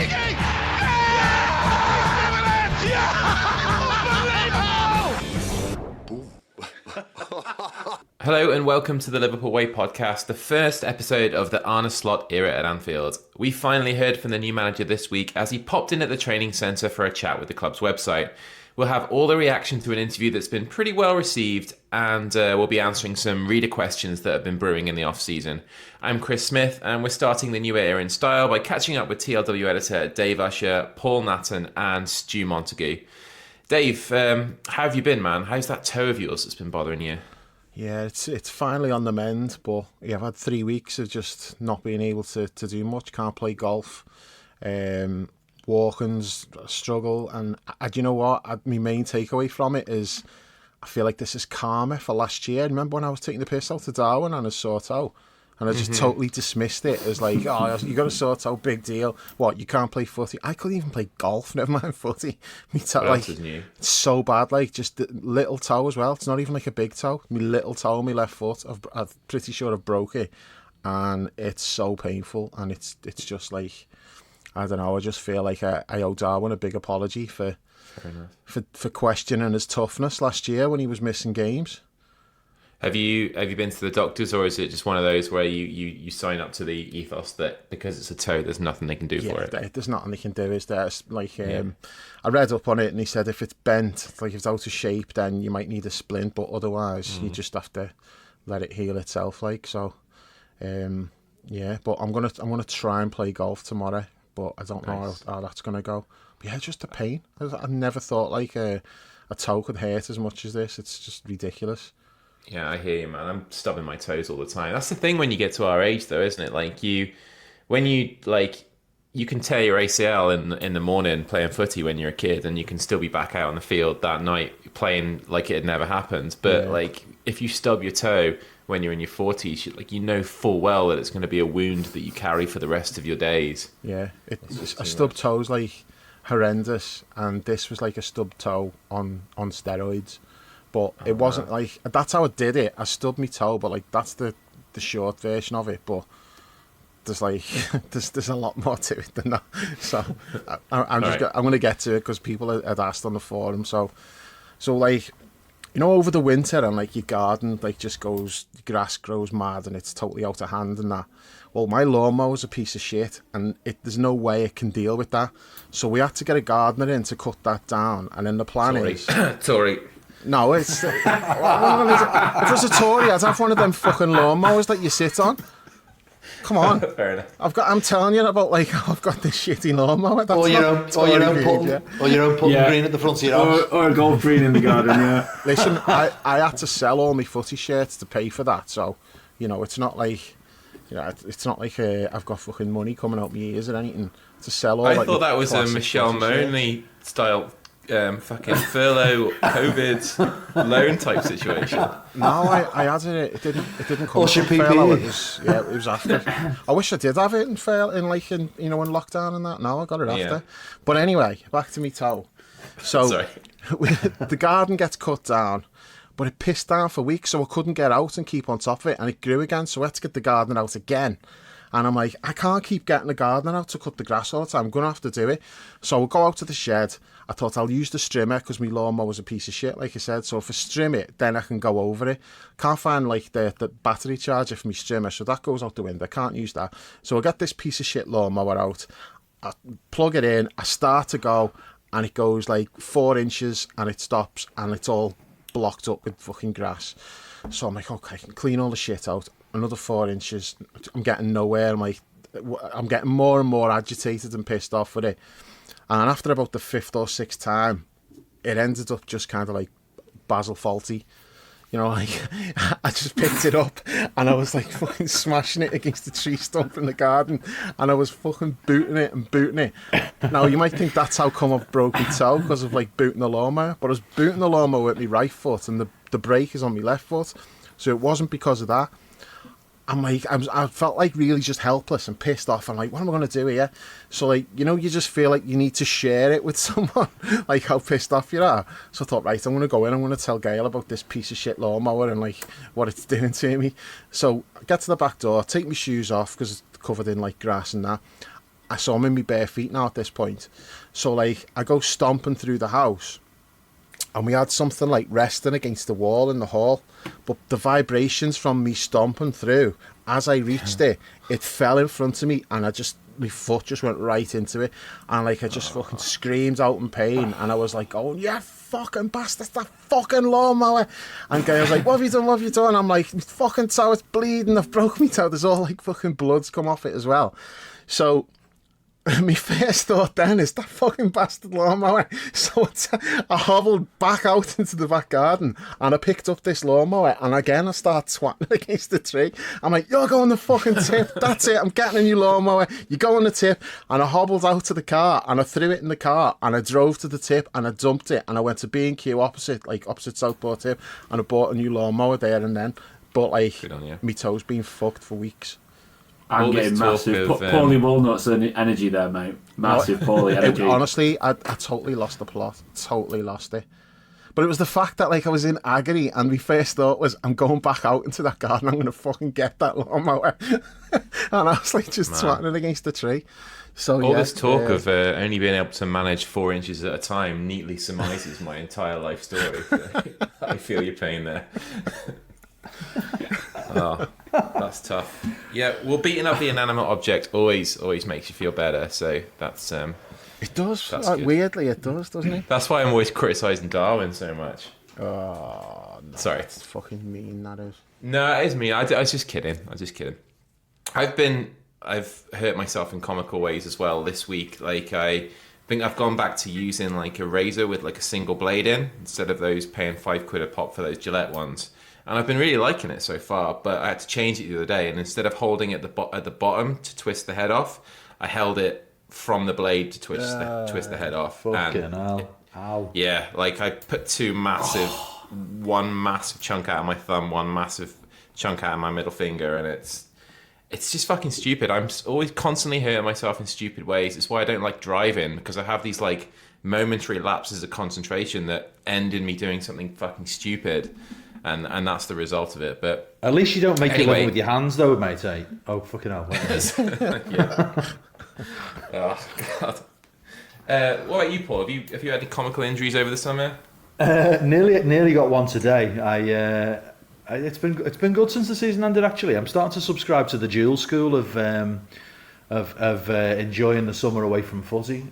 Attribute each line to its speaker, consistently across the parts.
Speaker 1: digging! Yeah! Unbelievable!
Speaker 2: Hello and welcome to the Liverpool Way podcast, the first episode of the Arne Slot era at Anfield. We finally heard from the new manager this week as he popped in at the training centre for a chat with the club's website. We'll have all the reaction to an interview that's been pretty well received, and we'll be answering some reader questions that have been brewing in the off-season. I'm Chris Smith, and we're starting the new era in style by catching up with TLW editor Dave Usher, Paul Natton and Stu Montagu. Dave, how have you been, man? How's that toe of yours that's been bothering you?
Speaker 3: Yeah, it's finally on the mend, but yeah, I've had 3 weeks of just not being able to do much. Can't play golf. Walking's a struggle, and do you know what? My main takeaway from it is I feel like this is karma for last year. Remember when I was taking the piss out to Darwin on a sore toe? And I just totally dismissed it as like, oh, you got a sore toe, big deal. What, you can't play footy? I couldn't even play golf, never mind footy. Me toe, like, it's so bad, like, just the little toe as well. It's not even like a big toe. My little toe on my left foot, I'm pretty sure I've broke it. And it's so painful. And it's just like, I don't know, I just feel like I owe Darwin a big apology for questioning his toughness last year when he was missing games.
Speaker 2: Have you been to the doctors, or is it just one of those where you sign up to the ethos that because it's a toe, there's nothing they can do for it?
Speaker 3: There's nothing they can do, is there? It's like, I read up on it and he said if it's bent, like if it's out of shape, then you might need a splint, but otherwise you just have to let it heal itself. Like so, but I'm gonna try and play golf tomorrow, but I don't know how that's gonna go. But yeah, just a pain. I never thought like a toe could hurt as much as this. It's just ridiculous.
Speaker 2: Yeah, I hear you, man. I'm stubbing my toes all the time. That's the thing when you get to our age, though, isn't it? Like you can tear your ACL in the morning playing footy when you're a kid, and you can still be back out on the field that night playing like it had never happened. But like if you stub your toe when you're in your 40s, like you know full well that it's going to be a wound that you carry for the rest of your days. Yeah,
Speaker 3: a stubbed toe's like horrendous, and this was like a stubbed toe on steroids. But it wasn't like, that's how I did it. I stubbed my toe, but like that's the short version of it. But there's like there's a lot more to it than that. So I'm going to get to it because people had asked on the forum. So like, you know, over the winter and like your garden like just goes, grass grows mad and it's totally out of hand and that. Well, my lawnmower's a piece of shit and there's no way it can deal with that. So we had to get a gardener in to cut that down. And then the plan is...
Speaker 2: Sorry.
Speaker 3: No, it's... if it was a Tory, I'd have one of them fucking lawnmowers that you sit on. Come on.
Speaker 2: Fair enough.
Speaker 3: I'm telling you about, like, I've got this shitty lawnmower. That's
Speaker 4: or your own putting green at the front of your house.
Speaker 5: Or a golf green in the garden, yeah.
Speaker 3: Listen, I had to sell all my footy shirts to pay for that, so, you know, it's not like... You know, it's not like I've got fucking money coming out my ears or anything to sell all.
Speaker 2: I thought that was a Michelle Monley style fucking furlough COVID loan type situation.
Speaker 3: No, I had it. It didn't come from furlough. It was after. I wish I did have it in lockdown and that. No, I got it after. Yeah. But anyway, back to me toe. So the garden gets cut down. But it pissed down for weeks, so I couldn't get out and keep on top of it, and it grew again, so I had to get the gardener out again. And I'm like, I can't keep getting the gardener out to cut the grass all the time, I'm going to have to do it. So I'll go out to the shed. I thought I'll use the strimmer, because my lawnmower was a piece of shit, like I said, so if I strim it, then I can go over it. Can't find like the battery charger for my strimmer, so that goes out the window, I can't use that. So I get this piece of shit lawnmower out, I plug it in, I start to go, and it goes like 4 inches, and it stops, and it's all blocked up with fucking grass. So I'm like, okay, I can clean all the shit out. Another 4 inches. I'm getting nowhere. I'm getting more and more agitated and pissed off with it. And after about the 5th or 6th time, it ended up just kind of like Basil Fawlty. You know, like, I just picked it up and I was like fucking smashing it against the tree stump in the garden and I was fucking booting it. Now, you might think that's how come I've broken toe, because of like booting the lawnmower, but I was booting the lawnmower with my right foot and the brake is on my left foot, so it wasn't because of that. I'm like, I felt like really just helpless and pissed off. I'm like, what am I going to do here? So like, you know, you just feel like you need to share it with someone, like how pissed off you are. So I thought, right, I'm going to go in, I'm going to tell Gail about this piece of shit lawnmower and like what it's doing to me. So I get to the back door, take my shoes off because it's covered in like grass and that. So I'm in my bare feet now at this point. So like I go stomping through the house, and we had something like resting against the wall in the hall, but the vibrations from me stomping through, as I reached it, it fell in front of me, and my foot just went right into it, and like I just fucking screamed out in pain, and I was like, "Oh yeah, fucking bastard, that fucking lawnmower!" And Gail was like, "What have you done? What have you done?" I'm like, "My fucking toe, it's bleeding. I've broke my toe. There's all like fucking blood's come off it as well." So my first thought then is that fucking bastard lawnmower. So I hobbled back out into the back garden, and I picked up this lawnmower, and again I start swatting against the tree. I'm like, "You're going the fucking tip. That's it. I'm getting a new lawnmower. You go on the tip." And I hobbled out to the car, and I threw it in the car, and I drove to the tip, and I dumped it, and I went to B&Q opposite Southport tip, and I bought a new lawnmower there and then. But like, my toe's been fucked for weeks.
Speaker 5: I'm getting massive Paulie Walnuts energy there, mate. Massive Paulie energy.
Speaker 3: Honestly, I totally lost the plot. Totally lost it. But it was the fact that like I was in agony, and my first thought was, I'm going back out into that garden. I'm going to fucking get that lawnmower. And I was like just swatting it against the tree. So
Speaker 2: all this talk of only being able to manage 4 inches at a time neatly surmises my entire life story. I feel your pain there. Oh, that's tough. Yeah, well, beating up the inanimate object always makes you feel better. So that's
Speaker 3: it does. Weirdly, it does, doesn't it?
Speaker 2: That's why I'm always criticising Darwin so much.
Speaker 3: Oh, no,
Speaker 2: sorry,
Speaker 3: it's fucking mean. That is.
Speaker 2: No, it is mean. I was just kidding. I've hurt myself in comical ways as well this week. Like I think I've gone back to using like a razor with like a single blade in instead of those paying £5 a pop for those Gillette ones. And I've been really liking it so far, but I had to change it the other day. And instead of holding it at the bottom to twist the head off, I held it from the blade to twist the head off.
Speaker 4: Fucking hell. Ow.
Speaker 2: Yeah, like I put one massive chunk out of my thumb, one massive chunk out of my middle finger, and it's just fucking stupid. I'm always constantly hurting myself in stupid ways. It's why I don't like driving, because I have these like momentary lapses of concentration that end in me doing something fucking stupid. And that's the result of it. But
Speaker 4: at least you don't make it living with your hands, though, mate. Eh? Oh, fucking hell!
Speaker 2: Yeah. Oh God. What about you, Paul? Have you had any comical injuries over the summer?
Speaker 4: Nearly got one today. It's been good since the season ended. Actually, I'm starting to subscribe to the dual school of enjoying the summer away from footy.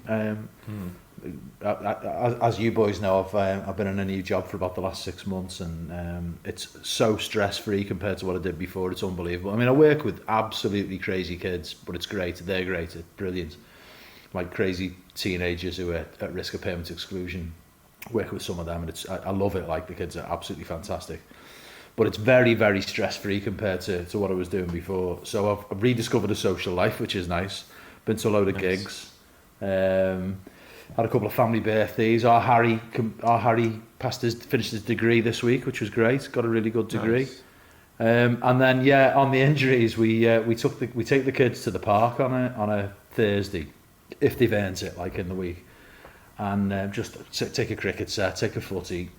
Speaker 4: As you boys know, I've been in a new job for about the last 6 months, and it's so stress-free compared to what I did before. It's unbelievable. I mean, I work with absolutely crazy kids, but it's great. They're great. It's brilliant. Like crazy teenagers who are at risk of permanent exclusion. Work with some of them, and I love it. Like the kids are absolutely fantastic. But it's very, very stress-free compared to what I was doing before. So I've rediscovered a social life, which is nice. Been to a load of gigs. Had a couple of family birthdays. Our Harry finished his degree this week, which was great. Got a really good degree. Nice. And then on the injuries, we take the kids to the park on a Thursday, if they've earned it, like in the week, and just take a cricket set, take a footy,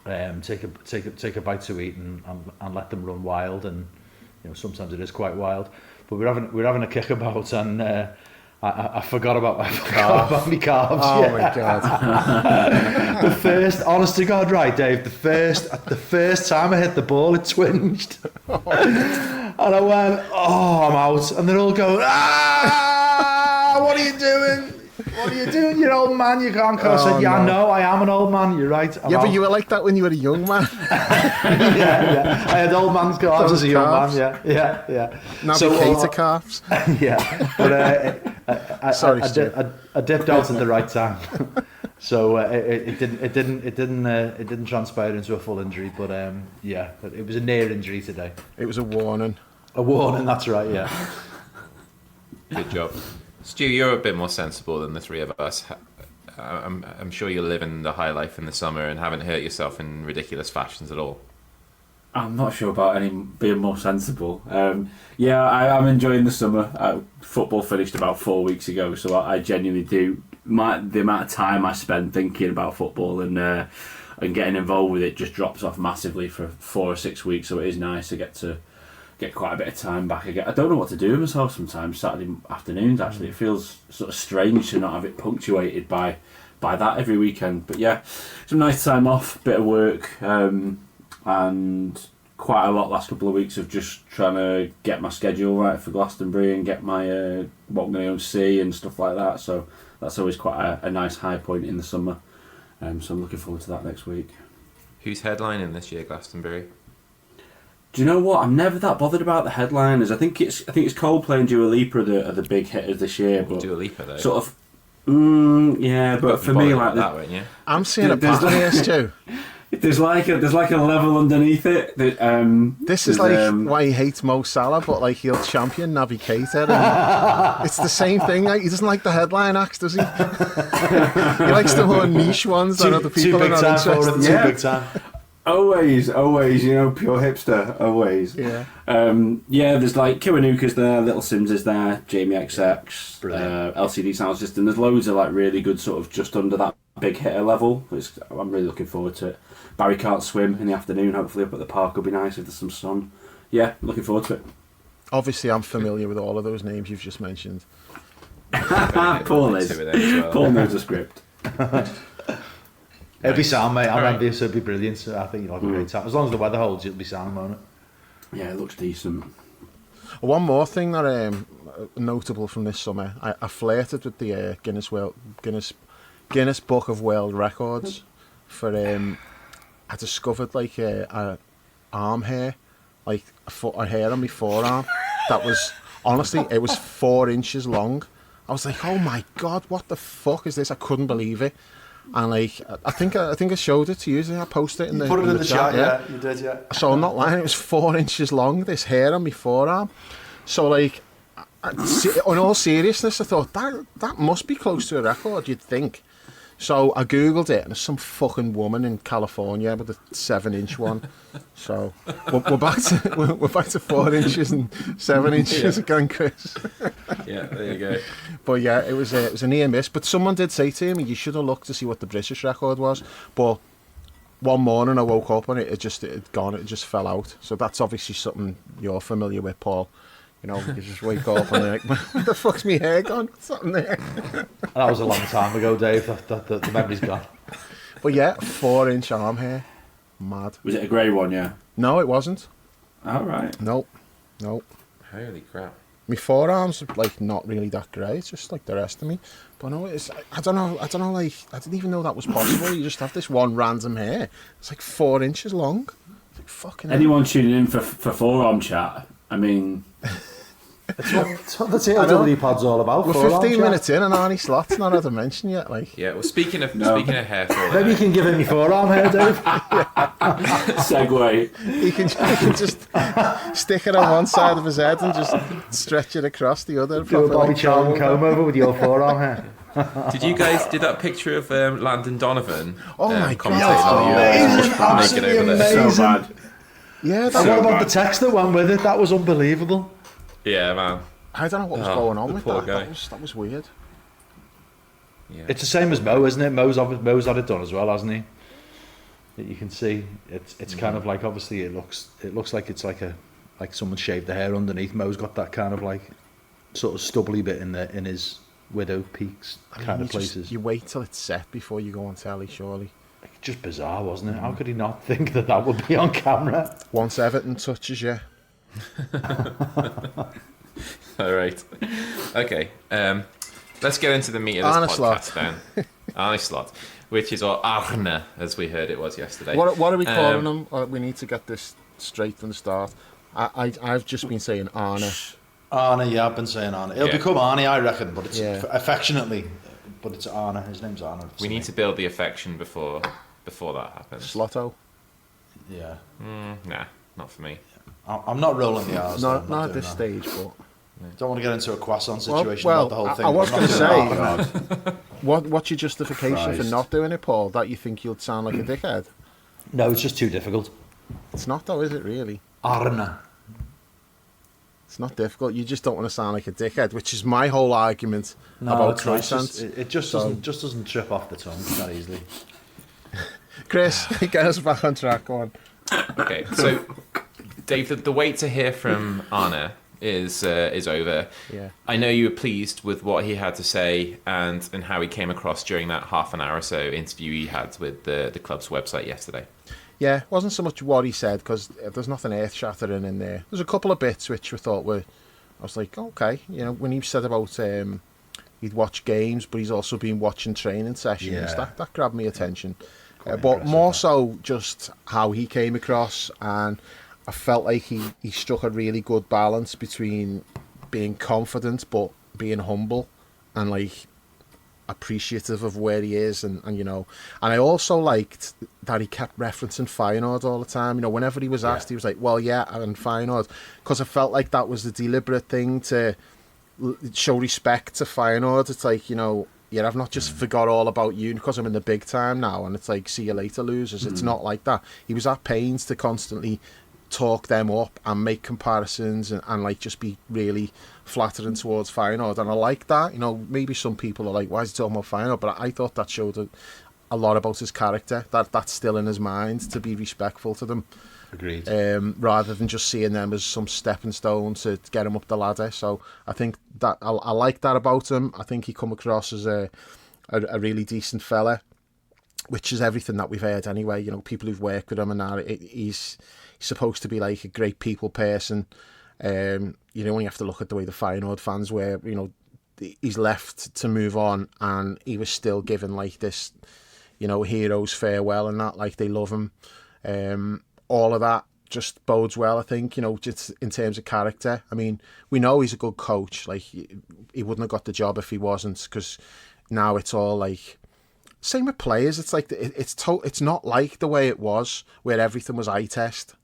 Speaker 4: take a bite to eat, and let them run wild. And sometimes it is quite wild. But we're having a kickabout, and I forgot about my calves.
Speaker 3: Oh my God!
Speaker 4: The first, honest to God, right, Dave. The first time I hit the ball, it twinged, and I went, "Oh, I'm out!" And they're all going, "Ah, what are you doing? What are you doing? You're old man. You can't go." I said, "Yeah, no. I know. I am an old man. You're right." I'm out.
Speaker 3: But you were like that when you were a young man.
Speaker 4: yeah. I had old man's calves as a young man. Yeah.
Speaker 3: Now so, cater calves.
Speaker 4: Yeah, but I dipped out at the right time, so it didn't transpire into a full injury. But it was a near injury today.
Speaker 3: It was a warning.
Speaker 4: A warning. That's right. Yeah.
Speaker 2: Good job. Stu, you're a bit more sensible than the three of us. I'm sure you're living the high life in the summer and haven't hurt yourself in ridiculous fashions at all.
Speaker 5: I'm not sure about being more sensible. I'm enjoying the summer. Football finished about 4 weeks ago, so I genuinely do. The amount of time I spend thinking about football and getting involved with it just drops off massively for 4 or 6 weeks. So it is nice to get get quite a bit of time back again. I don't know what to do with myself sometimes. Saturday afternoons, actually, it feels sort of strange to not have it punctuated by that every weekend. But yeah, some nice time off, bit of work, and quite a lot last couple of weeks of just trying to get my schedule right for Glastonbury and get my what I'm going to go see and stuff like that. So that's always quite a nice high point in the summer. So I'm looking forward to that next week.
Speaker 2: Who's headlining this year, Glastonbury?
Speaker 5: Do you know what? I'm never that bothered about the headliners. I think it's Coldplay and Dua Lipa are the big hitters this year. But
Speaker 2: Dua Lipa though.
Speaker 5: Sort of. Yeah, but for me, like
Speaker 2: that, won't you?
Speaker 3: I'm seeing a pattern here, Stu.
Speaker 5: There's like a level underneath it.
Speaker 3: This is like why he hates Mo Salah, but like he'll champion Naby Keita. And it's the same thing. Like, he doesn't like the headline acts, does he? He likes the more niche ones that other people are not interested in.
Speaker 4: Too big time.
Speaker 5: Always, pure hipster, always.
Speaker 3: Yeah.
Speaker 5: There's like Kiwanuka's there, Little Sims is there, Jamie XX, LCD Sound System. There's loads of like really good sort of just under that big hitter level. I'm really looking forward to it. Barry Can't Swim in the afternoon, hopefully up at the park will be nice if there's some sun. Yeah, looking forward to it.
Speaker 3: Obviously, I'm familiar with all of those names you've just mentioned.
Speaker 5: Paul is. Paul knows the script.
Speaker 4: It'll be sound, mate. I'm envious. It'll be brilliant. So I think you'll have a great time. As long as the weather holds, it'll be sound, won't it?
Speaker 5: Yeah, it looks decent.
Speaker 3: One more thing that notable from this summer, I flirted with the Guinness Book of World Records for. I discovered like a arm hair, like a hair on my forearm that was honestly it was 4 inches long. I was like, oh my god, what the fuck is this? I couldn't believe it. And like, I think I showed it to you. I posted it in the.
Speaker 4: Put it in the chat,
Speaker 3: yeah,
Speaker 4: you did, yeah.
Speaker 3: So I'm not lying. It was 4 inches long. This hair on my forearm. So like, in all seriousness, I thought that must be close to a record. You'd think. So I googled it, and there's some fucking woman in California with a 7-inch one. So we're back to 4 inches and 7 inches again, Chris.
Speaker 2: Yeah, there you go.
Speaker 3: But yeah, it was a near miss. But someone did say to me, you should have looked to see what the British record was. But one morning I woke up and it had gone. It just fell out. So that's obviously something you're familiar with, Paul. You know, you just wake up and like, where the fuck's my hair gone? What's happened there?
Speaker 4: That was a long time ago, Dave. The memory's gone.
Speaker 3: But yeah, 4-inch arm hair. Mad.
Speaker 5: Was it a grey one, yeah?
Speaker 3: No, it wasn't.
Speaker 5: All right.
Speaker 3: Nope.
Speaker 2: Holy crap.
Speaker 3: My forearms are like not really that grey. It's just like the rest of me. But no, I don't know. Like, I didn't even know that was possible. You just have this one random hair. It's like 4 inches long. It's like fucking.
Speaker 5: Anyone tuning in for forearm chat? I mean.
Speaker 4: That's what the TLW pod's all about.
Speaker 3: We're 15 minutes in and Arne Slot's not had a mention yet. Like,
Speaker 2: yeah. Well, speaking of hair fall,
Speaker 4: maybe you can give him your forearm hair, Dave.
Speaker 5: Segue.
Speaker 3: He can just stick it on one side of his head and just stretch it across the other.
Speaker 4: Do a Bobby Charlton comb over with your forearm hair.
Speaker 2: Did that picture of Landon Donovan?
Speaker 3: Oh my
Speaker 2: god!
Speaker 4: Absolutely
Speaker 2: amazing.
Speaker 5: So bad.
Speaker 3: Yeah.
Speaker 4: And what about the text that went with it? That was unbelievable.
Speaker 2: Yeah, man.
Speaker 3: I don't know what was going on with that.
Speaker 2: Guy.
Speaker 3: That was weird.
Speaker 2: Yeah.
Speaker 4: It's the same as Mo, isn't it? Mo's had it done as well, hasn't he? That you can see. It's kind of like, obviously it looks like it's like someone shaved the hair underneath. Mo's got that kind of like sort of stubbly bit in his widow peaks kind of places.
Speaker 3: You wait till it's set before you go on telly, surely.
Speaker 4: Just bizarre, wasn't it? How could he not think that would be on camera?
Speaker 3: Once Everton touches you.
Speaker 2: All right. Okay. Let's get into the meat of this
Speaker 3: Arne
Speaker 2: podcast
Speaker 3: Slot.
Speaker 2: then. Arne Slot, which is or Arne, as we heard it was yesterday.
Speaker 3: What are we calling him? We need to get this straight from the start. I've just been saying Arne.
Speaker 4: Arne, yeah, I've been saying Arne. It'll become Arne, I reckon, but it's affectionately. But it's Arne. His name's Arne.
Speaker 2: We need to build the affection before that happens.
Speaker 3: Slotto.
Speaker 4: Yeah.
Speaker 2: Nah, not for me.
Speaker 4: I'm not rolling the R's.
Speaker 3: Not at this stage, but
Speaker 4: don't want to get into a croissant situation
Speaker 3: about
Speaker 4: the whole thing.
Speaker 3: I was going to say, what's your justification for not doing it, Paul? That you think you'll sound like a dickhead?
Speaker 4: No, it's just too difficult.
Speaker 3: It's not though, is it really?
Speaker 4: Arne.
Speaker 3: It's not difficult. You just don't want to sound like a dickhead, which is my whole argument about croissants.
Speaker 4: It just doesn't trip off the tongue that easily.
Speaker 3: Chris, get us back on track. Go on.
Speaker 2: Okay, so Dave, the wait to hear from Arne is over.
Speaker 3: Yeah.
Speaker 2: I know you were pleased with what he had to say and how he came across during that half an hour or so interview he had with the club's website yesterday.
Speaker 3: Yeah, it wasn't so much what he said, because there's nothing earth-shattering in there. There's a couple of bits which we thought were, I was like, okay, you know, when he said about he'd watch games, but he's also been watching training sessions.
Speaker 4: Yeah.
Speaker 3: That grabbed me attention. But more so just how he came across, and I felt like he struck a really good balance between being confident but being humble and like appreciative of where he is, and you know, and I also liked that he kept referencing Feyenoord all the time. You know, whenever he was asked, he was like, well, yeah, and Feyenoord, because I felt like that was the deliberate thing to show respect to Feyenoord. It's like, you know, yeah, I've not just forgot all about you because I'm in the big time now, and it's like, see you later, losers. It's not like that. He was at pains to constantly talk them up and make comparisons and like just be really flattering towards Feyenoord, and I like that. You know, maybe some people are like, why is he talking about Feyenoord? But I thought that showed a lot about his character, that's still in his mind, to be respectful to them.
Speaker 4: Agreed.
Speaker 3: Rather than just seeing them as some stepping stone to get him up the ladder. So I think that I like that about him. I think he come across as a really decent fella, which is everything that we've heard anyway. You know, people who've worked with him and that, he's supposed to be like a great people person. You know, when you have to look at the way the Feyenoord fans were, you know, he's left to move on, and he was still given like this, you know, hero's farewell and that, like they love him. All of that just bodes well, I think, you know, just in terms of character. I mean, we know he's a good coach. Like, he wouldn't have got the job if he wasn't, because now it's all like, same with players. It's like, it's not like the way it was where everything was eye test.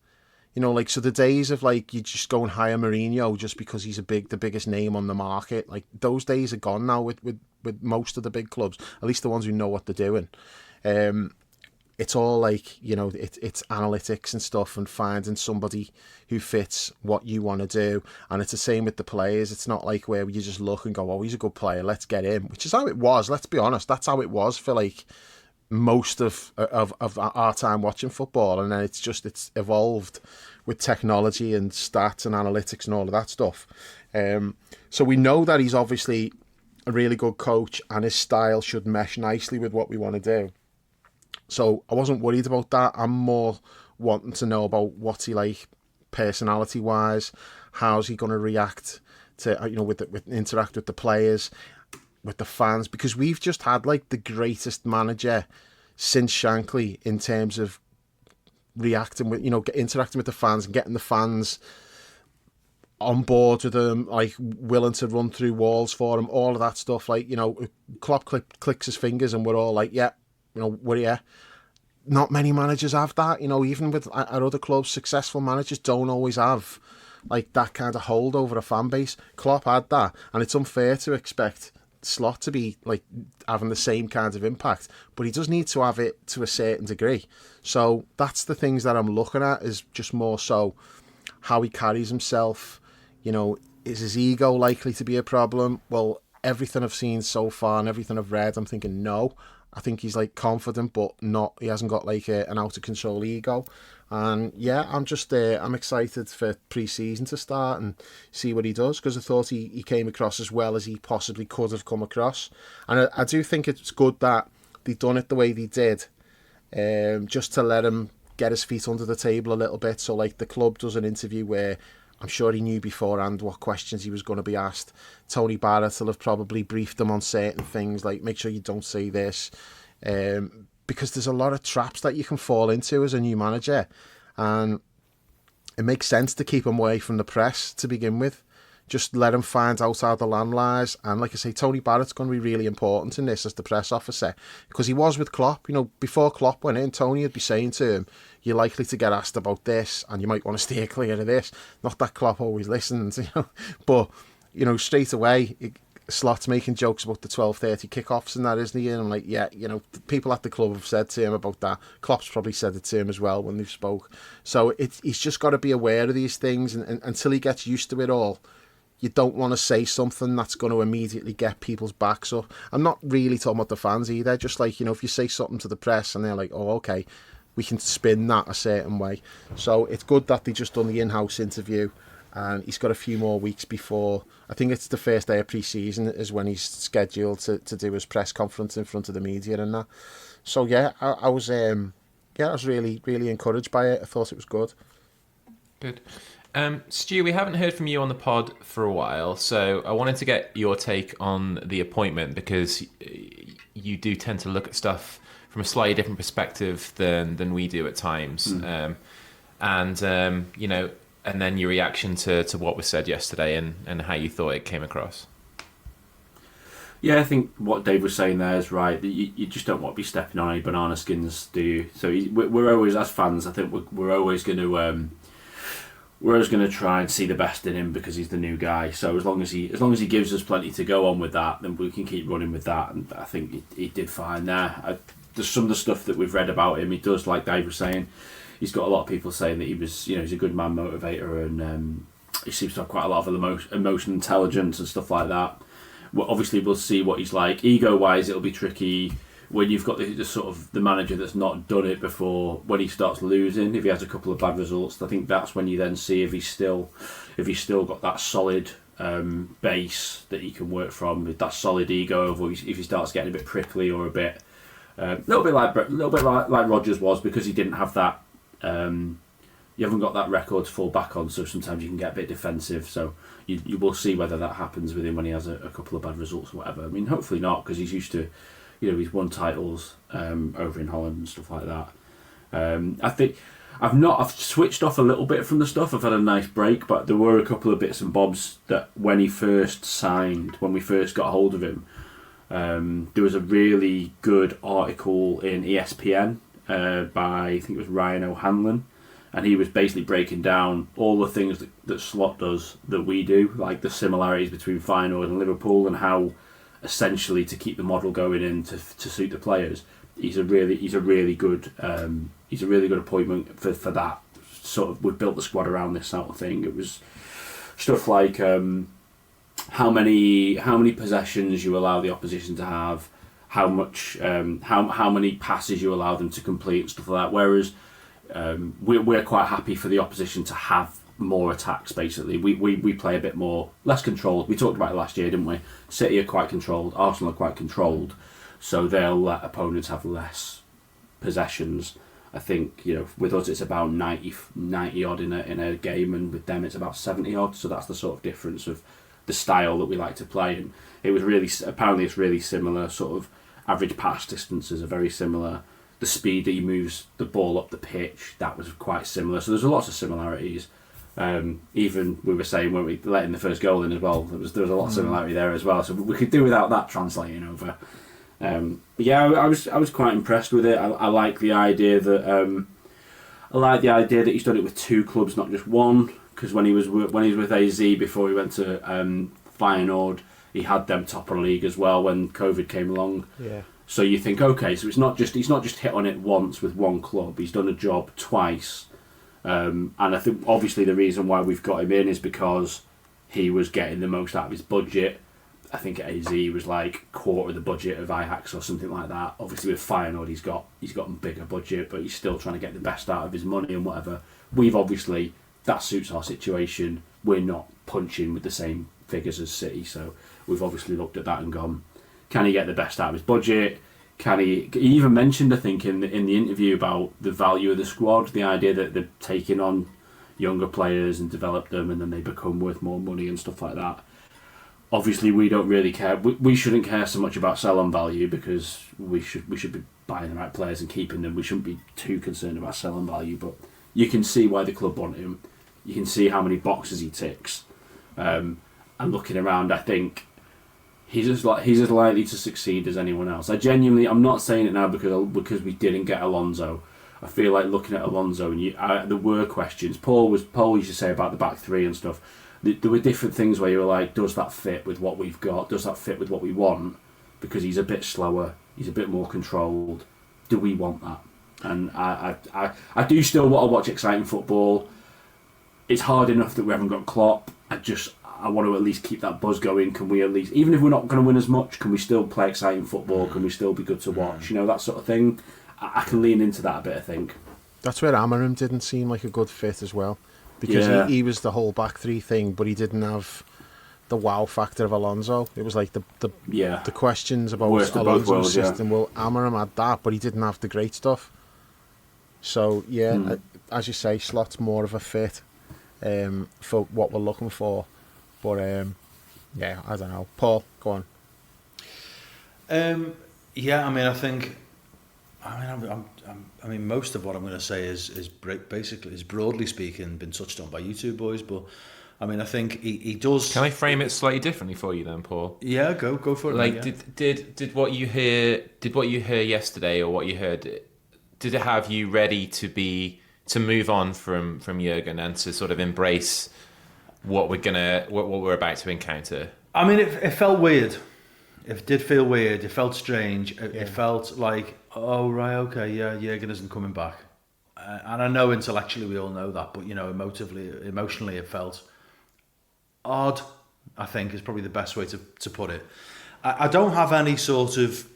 Speaker 3: You know, like, so the days of like, you just go and hire Mourinho just because he's the biggest name on the market, like those days are gone now with most of the big clubs, at least the ones who know what they're doing. It's all like, you know, it's analytics and stuff and finding somebody who fits what you want to do. And it's the same with the players. It's not like where you just look and go, oh, he's a good player, let's get him, which is how it was. Let's be honest. That's how it was for like most of our time watching football. And then it's evolved with technology and stats and analytics and all of that stuff. So we know that he's obviously a really good coach, and his style should mesh nicely with what we want to do. So I wasn't worried about that. I'm more wanting to know about what's he like personality wise, how's he going to react to, you know, with interact with the players, with the fans, because we've just had like the greatest manager since Shankly in terms of reacting with, you know, interacting with the fans and getting the fans on board with them, like willing to run through walls for him, all of that stuff. Like, you know, Klopp clicks his fingers and we're all like, yeah, you know, we're here. Not many managers have that, you know, even with our other clubs, successful managers don't always have like that kind of hold over a fan base. Klopp had that, and it's unfair to expect Slot to be like having the same kind of impact, but he does need to have it to a certain degree. So that's the things that I'm looking at, is just more so how he carries himself. You know, is his ego likely to be a problem? Well, everything I've seen so far and everything I've read, I'm thinking no. I think he's like confident, but not. He hasn't got like an out of control ego. And yeah, I'm just I'm excited for pre-season to start and see what he does, because I thought he came across as well as he possibly could have come across. And I do think it's good that they done it the way they did, just to let him get his feet under the table a little bit. So like the club does an interview where I'm sure he knew beforehand what questions he was going to be asked. Tony Barrett will have probably briefed him on certain things, like make sure you don't say this, because there's a lot of traps that you can fall into as a new manager, and it makes sense to keep him away from the press to begin with. Just let him find out how the land lies. And like I say, Tony Barrett's going to be really important in this as the press officer, because he was with Klopp. You know, before Klopp went in, Tony would be saying to him, you're likely to get asked about this and you might want to steer clear of this. Not that Klopp always listens, you know, but, you know, straight away, Slot's making jokes about the 12:30 kickoffs and that, isn't he? And I'm like, yeah, you know, people at the club have said to him about that. Klopp's probably said it to him as well when they've spoke. So he's just got to be aware of these things, and until he gets used to it all, you don't want to say something that's going to immediately get people's backs up. I'm not really talking about the fans either. Just like, you know, if you say something to the press and they're like, oh, okay, we can spin that a certain way. So it's good that they just done the in-house interview, and he's got a few more weeks before. I think it's the first day of pre-season is when he's scheduled to do his press conference in front of the media and that. So yeah, I was really, really encouraged by it. I thought it was good.
Speaker 2: Good. Stu, we haven't heard from you on the pod for a while, so I wanted to get your take on the appointment, because you do tend to look at stuff from a slightly different perspective than we do at times. And then your reaction to what was said yesterday and how you thought it came across.
Speaker 5: Yeah, I think what Dave was saying there is right. You just don't want to be stepping on any banana skins, do you? So we're always, as fans, I think we're always going to try and see the best in him because he's the new guy. So as long as he gives us plenty to go on with that, then we can keep running with that. And I think he did fine there. There's some of the stuff that we've read about him. He does, like Dave was saying, he's got a lot of people saying that he was, he's a good man motivator, and he seems to have quite a lot of emotional intelligence and stuff like that. Well, obviously, we'll see what he's like. Ego-wise, it'll be tricky when you've got the sort of the manager that's not done it before. When he starts losing, if he has a couple of bad results, I think that's when you then see if he's still got that solid base that he can work from, with that solid ego, or if he starts getting a bit prickly or a bit, little bit like Rodgers was, because he didn't have that. You haven't got that record to fall back on, so sometimes you can get a bit defensive. So you will see whether that happens with him when he has a couple of bad results or whatever. I mean, hopefully not, because he's used to, he's won titles over in Holland and stuff like that. I think I've switched off a little bit from the stuff. I've had a nice break, but there were a couple of bits and bobs that when he first signed, when we first got hold of him, there was a really good article in ESPN by, I think it was Ryan O'Hanlon, and he was basically breaking down all the things that Slot does that we do, like the similarities between Feyenoord and Liverpool, and how essentially to keep the model going in to suit the players, he's a really good appointment for that sort of. We've built the squad around this sort of thing. It was stuff like how many possessions you allow the opposition to have, how many passes you allow them to complete and stuff like that. Whereas we're quite happy for the opposition to have more attacks. Basically, we play a bit more less controlled. We talked about it last year, didn't we? City are quite controlled, Arsenal are quite controlled, so they'll let opponents have less possessions. I think with us it's about 90 odd in a game, and with them it's about 70 odd. So that's the sort of difference of the style that we like to play. And it was apparently it's really similar. Sort of average pass distances are very similar. The speed that he moves the ball up the pitch, that was quite similar. So there's lots of similarities. Even we were saying when we letting the first goal in as well, there was a lot of similarity there as well. So we could do without that translating over. But yeah, I was quite impressed with it. I like the idea that he's done it with two clubs, not just one. Because when he was with AZ before he went to Feyenoord, he had them top of the league as well when COVID came along.
Speaker 3: Yeah.
Speaker 5: So you think, okay, so he's not just hit on it once with one club. He's done a job twice. And I think obviously the reason why we've got him in is because he was getting the most out of his budget. I think at AZ he was like quarter of the budget of Ajax or something like that. Obviously with Feyenoord he's got a bigger budget, but he's still trying to get the best out of his money and whatever. We've obviously, that suits our situation. We're not punching with the same figures as City, so we've obviously looked at that and gone, can he get the best out of his budget? He even mentioned, I think, in the interview about the value of the squad, the idea that they're taking on younger players and develop them, and then they become worth more money and stuff like that. Obviously, we don't really care. We shouldn't care so much about sell-on value, because we should be buying the right players and keeping them. We shouldn't be too concerned about sell-on value, but you can see why the club want him. You can see how many boxes he ticks. And looking around, I think he's as likely to succeed as anyone else. I'm not saying it now because we didn't get Alonso. I feel like looking at Alonso, and there were questions. Paul used to say about the back three and stuff. There were different things where you were like, does that fit with what we've got? Does that fit with what we want? Because he's a bit slower, he's a bit more controlled. Do we want that? And I do still want to watch exciting football. It's hard enough that we haven't got Klopp. I want to at least keep that buzz going. Can we at least, even if we're not going to win as much, can we still play exciting football? Can we still be good to watch? That sort of thing. I can lean into that a bit, I think.
Speaker 3: That's where Amorim didn't seem like a good fit as well, because he was the whole back three thing, but he didn't have the wow factor of Alonso. It was like the questions about Alonso's system. Well, Amorim had that, but he didn't have the great stuff. So as you say, Slot's more of a fit for what we're looking for. But I don't know. Paul, go on.
Speaker 4: I mean, most of what I'm going to say is basically, is broadly speaking, been touched on by you two boys. But I mean, I think he does.
Speaker 2: Can I frame it slightly differently for you then, Paul?
Speaker 4: Yeah, go for it.
Speaker 2: Like, did what you hear yesterday, or what you heard, did it have you ready to move on from Jurgen and to sort of embrace what we're about to encounter?
Speaker 4: I mean, it felt weird. It did feel weird. It felt strange. It felt like, oh right, okay, yeah, Jurgen isn't coming back. And I know intellectually we all know that, but you know, emotionally, it felt odd. I think is probably the best way to put it. I don't have any sort of.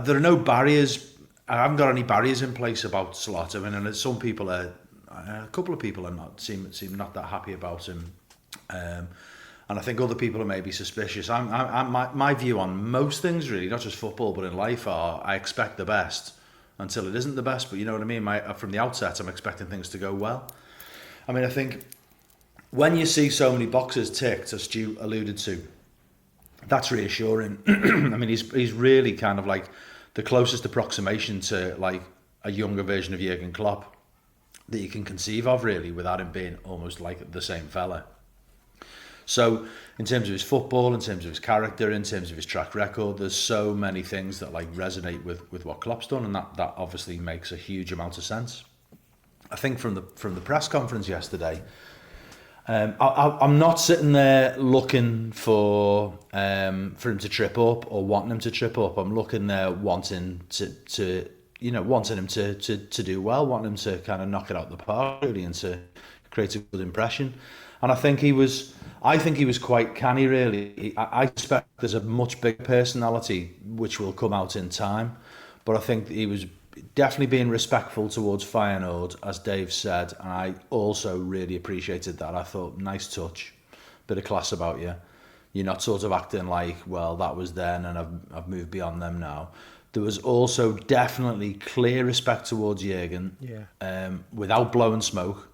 Speaker 4: There are no barriers. I haven't got any barriers in place about Slot. I mean, and some people are. A couple of people are not seem not that happy about him. And I think other people are maybe suspicious. My view on most things, really, not just football, but in life, I expect the best until it isn't the best. But you know what I mean? From the outset, I'm expecting things to go well. I mean, I think when you see so many boxes ticked, as Stu alluded to, that's reassuring. I mean, he's really kind of like the closest approximation to like a younger version of Jurgen Klopp that you can conceive of, really, without him being almost like the same fella. So in terms of his football, in terms of his character, in terms of his track record, there's so many things that like resonate with what Klopp's done, and that obviously makes a huge amount of sense. I think from the press conference yesterday, I'm not sitting there looking for him to trip up or wanting him to trip up. I'm looking there wanting wanting him to do well, wanting him to kind of knock it out the park, really, and to create a good impression. And I think he was quite canny, really. I suspect there's a much bigger personality which will come out in time, but I think he was definitely being respectful towards Feyenoord, as Dave said, and I also really appreciated that. I thought, nice touch, bit of class about you. You're not sort of acting like, well, that was then and I've moved beyond them now. There was also definitely clear respect towards Jurgen, without blowing smoke.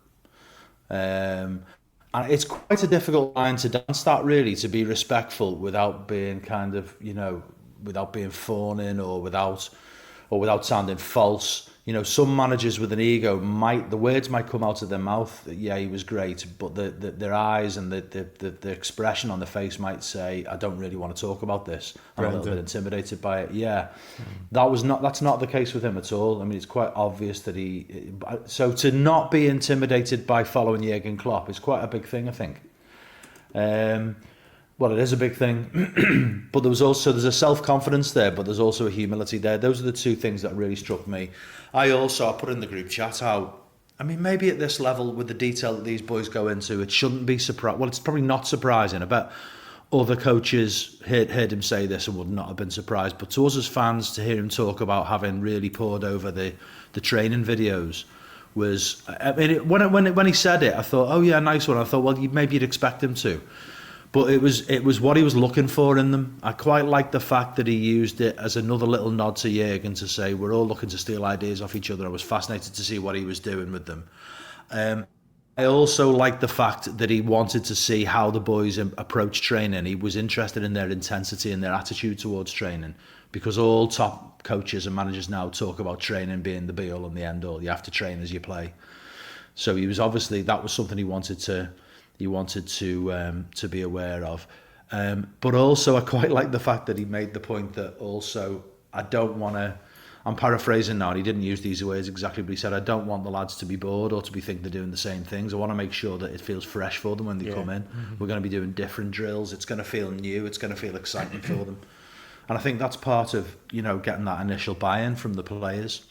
Speaker 4: And it's quite a difficult line to dance, that, really, to be respectful without being kind of, without being fawning or without sounding false. You know, some managers with an ego the words might come out of their mouth, yeah, he was great, but their eyes and the expression on the face might say, I don't really want to talk about this. I'm a little bit intimidated by it. Yeah, that's not the case with him at all. I mean, it's quite obvious that so to not be intimidated by following Jurgen Klopp is quite a big thing, I think. Well, it is a big thing, but there's a self-confidence there, but there's also a humility there. Those are the two things that really struck me. I put in the group chat how, I mean, maybe at this level, with the detail that these boys go into, it shouldn't be surprising. Well, it's probably not surprising. I bet other coaches heard him say this and would not have been surprised. But to us as fans, to hear him talk about having really pored over the training videos was, I mean, when he said it, I thought, oh yeah, nice one. I thought, well, maybe you'd expect him to. But it was what he was looking for in them. I quite like the fact that he used it as another little nod to Jurgen to say we're all looking to steal ideas off each other. I was fascinated to see what he was doing with them. I also like the fact that he wanted to see how the boys approach training. He was interested in their intensity and their attitude towards training, because all top coaches and managers now talk about training being the be all and the end all. You have to train as you play. So he was obviously, that was something he wanted to be aware of. But also I quite like the fact that he made the point that also, I'm paraphrasing now, and he didn't use these words exactly, but he said, I don't want the lads to be bored or to be thinking they're doing the same things. I want to make sure that it feels fresh for them when they come in. Mm-hmm. We're going to be doing different drills. It's going to feel new. It's going to feel exciting for them. And I think that's part of, getting that initial buy-in from the players.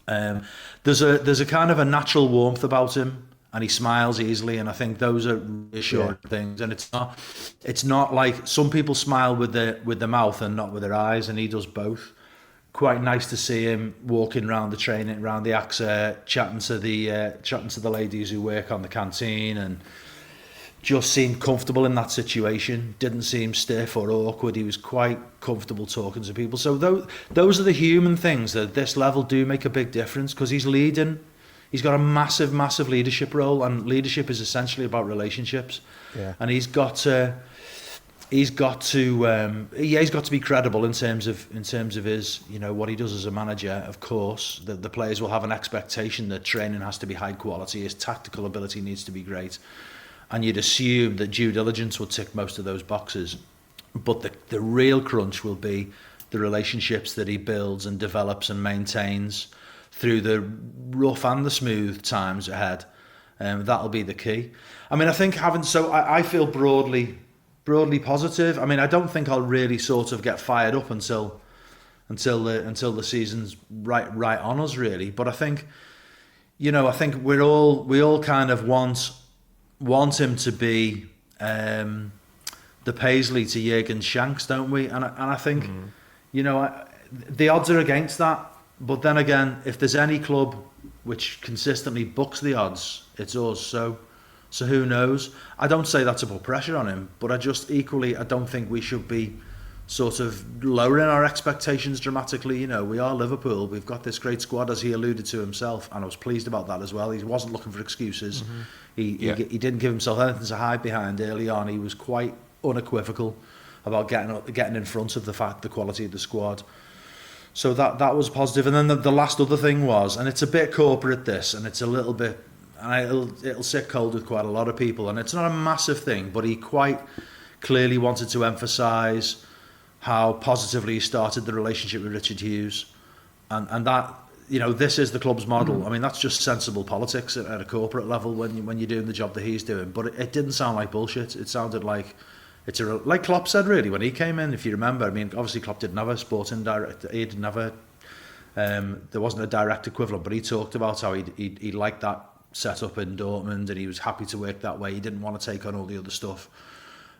Speaker 4: There's a kind of a natural warmth about him, and he smiles easily, and I think those are reassuring things. And it's not like some people smile with their mouth and not with their eyes, and he does both. quite nice to see him walking around the training, around the AXA, chatting to the ladies who work on the canteen, and just seemed comfortable in that situation. Didn't seem stiff or awkward. He was quite comfortable talking to people. So those are the human things that at this level do make a big difference, because he's leading. He's got a massive leadership role, and leadership is essentially about relationships.
Speaker 3: Yeah.
Speaker 4: And he's got to be credible in terms of his, what he does as a manager. Of course, the players will have an expectation that training has to be high quality. His tactical ability needs to be great, and you'd assume that due diligence would tick most of those boxes. But the real crunch will be the relationships that he builds and develops and maintains through the rough and the smooth times ahead. That'll be the key. I mean, I think I feel broadly positive. I mean, I don't think I'll really sort of get fired up until the season's right on us, really. But I think, I think we all kind of want him to be the Paisley to Jurgen Shanks, don't we? And I think, the odds are against that. But then again, if there's any club which consistently bucks the odds, it's us. So who knows? I don't say that to put pressure on him, but I don't think we should be sort of lowering our expectations dramatically. We are Liverpool. We've got this great squad, as he alluded to himself, and I was pleased about that as well. He wasn't looking for excuses. Mm-hmm. He didn't give himself anything to hide behind early on. He was quite unequivocal about getting in front of the quality of the squad. So that was positive. And then the last other thing was, and it's a bit corporate this, and it's a little bit, and it'll sit cold with quite a lot of people, and it's not a massive thing, but he quite clearly wanted to emphasise how positively he started the relationship with Richard Hughes, and that, this is the club's model. I mean, that's just sensible politics at a corporate level when you're doing the job that he's doing. But it didn't sound like bullshit. It sounded like like Klopp said, really, when he came in, if you remember. I mean, obviously Klopp didn't have a sporting director. He didn't have there wasn't a direct equivalent, but he talked about how he liked that setup in Dortmund, and he was happy to work that way. He didn't want to take on all the other stuff,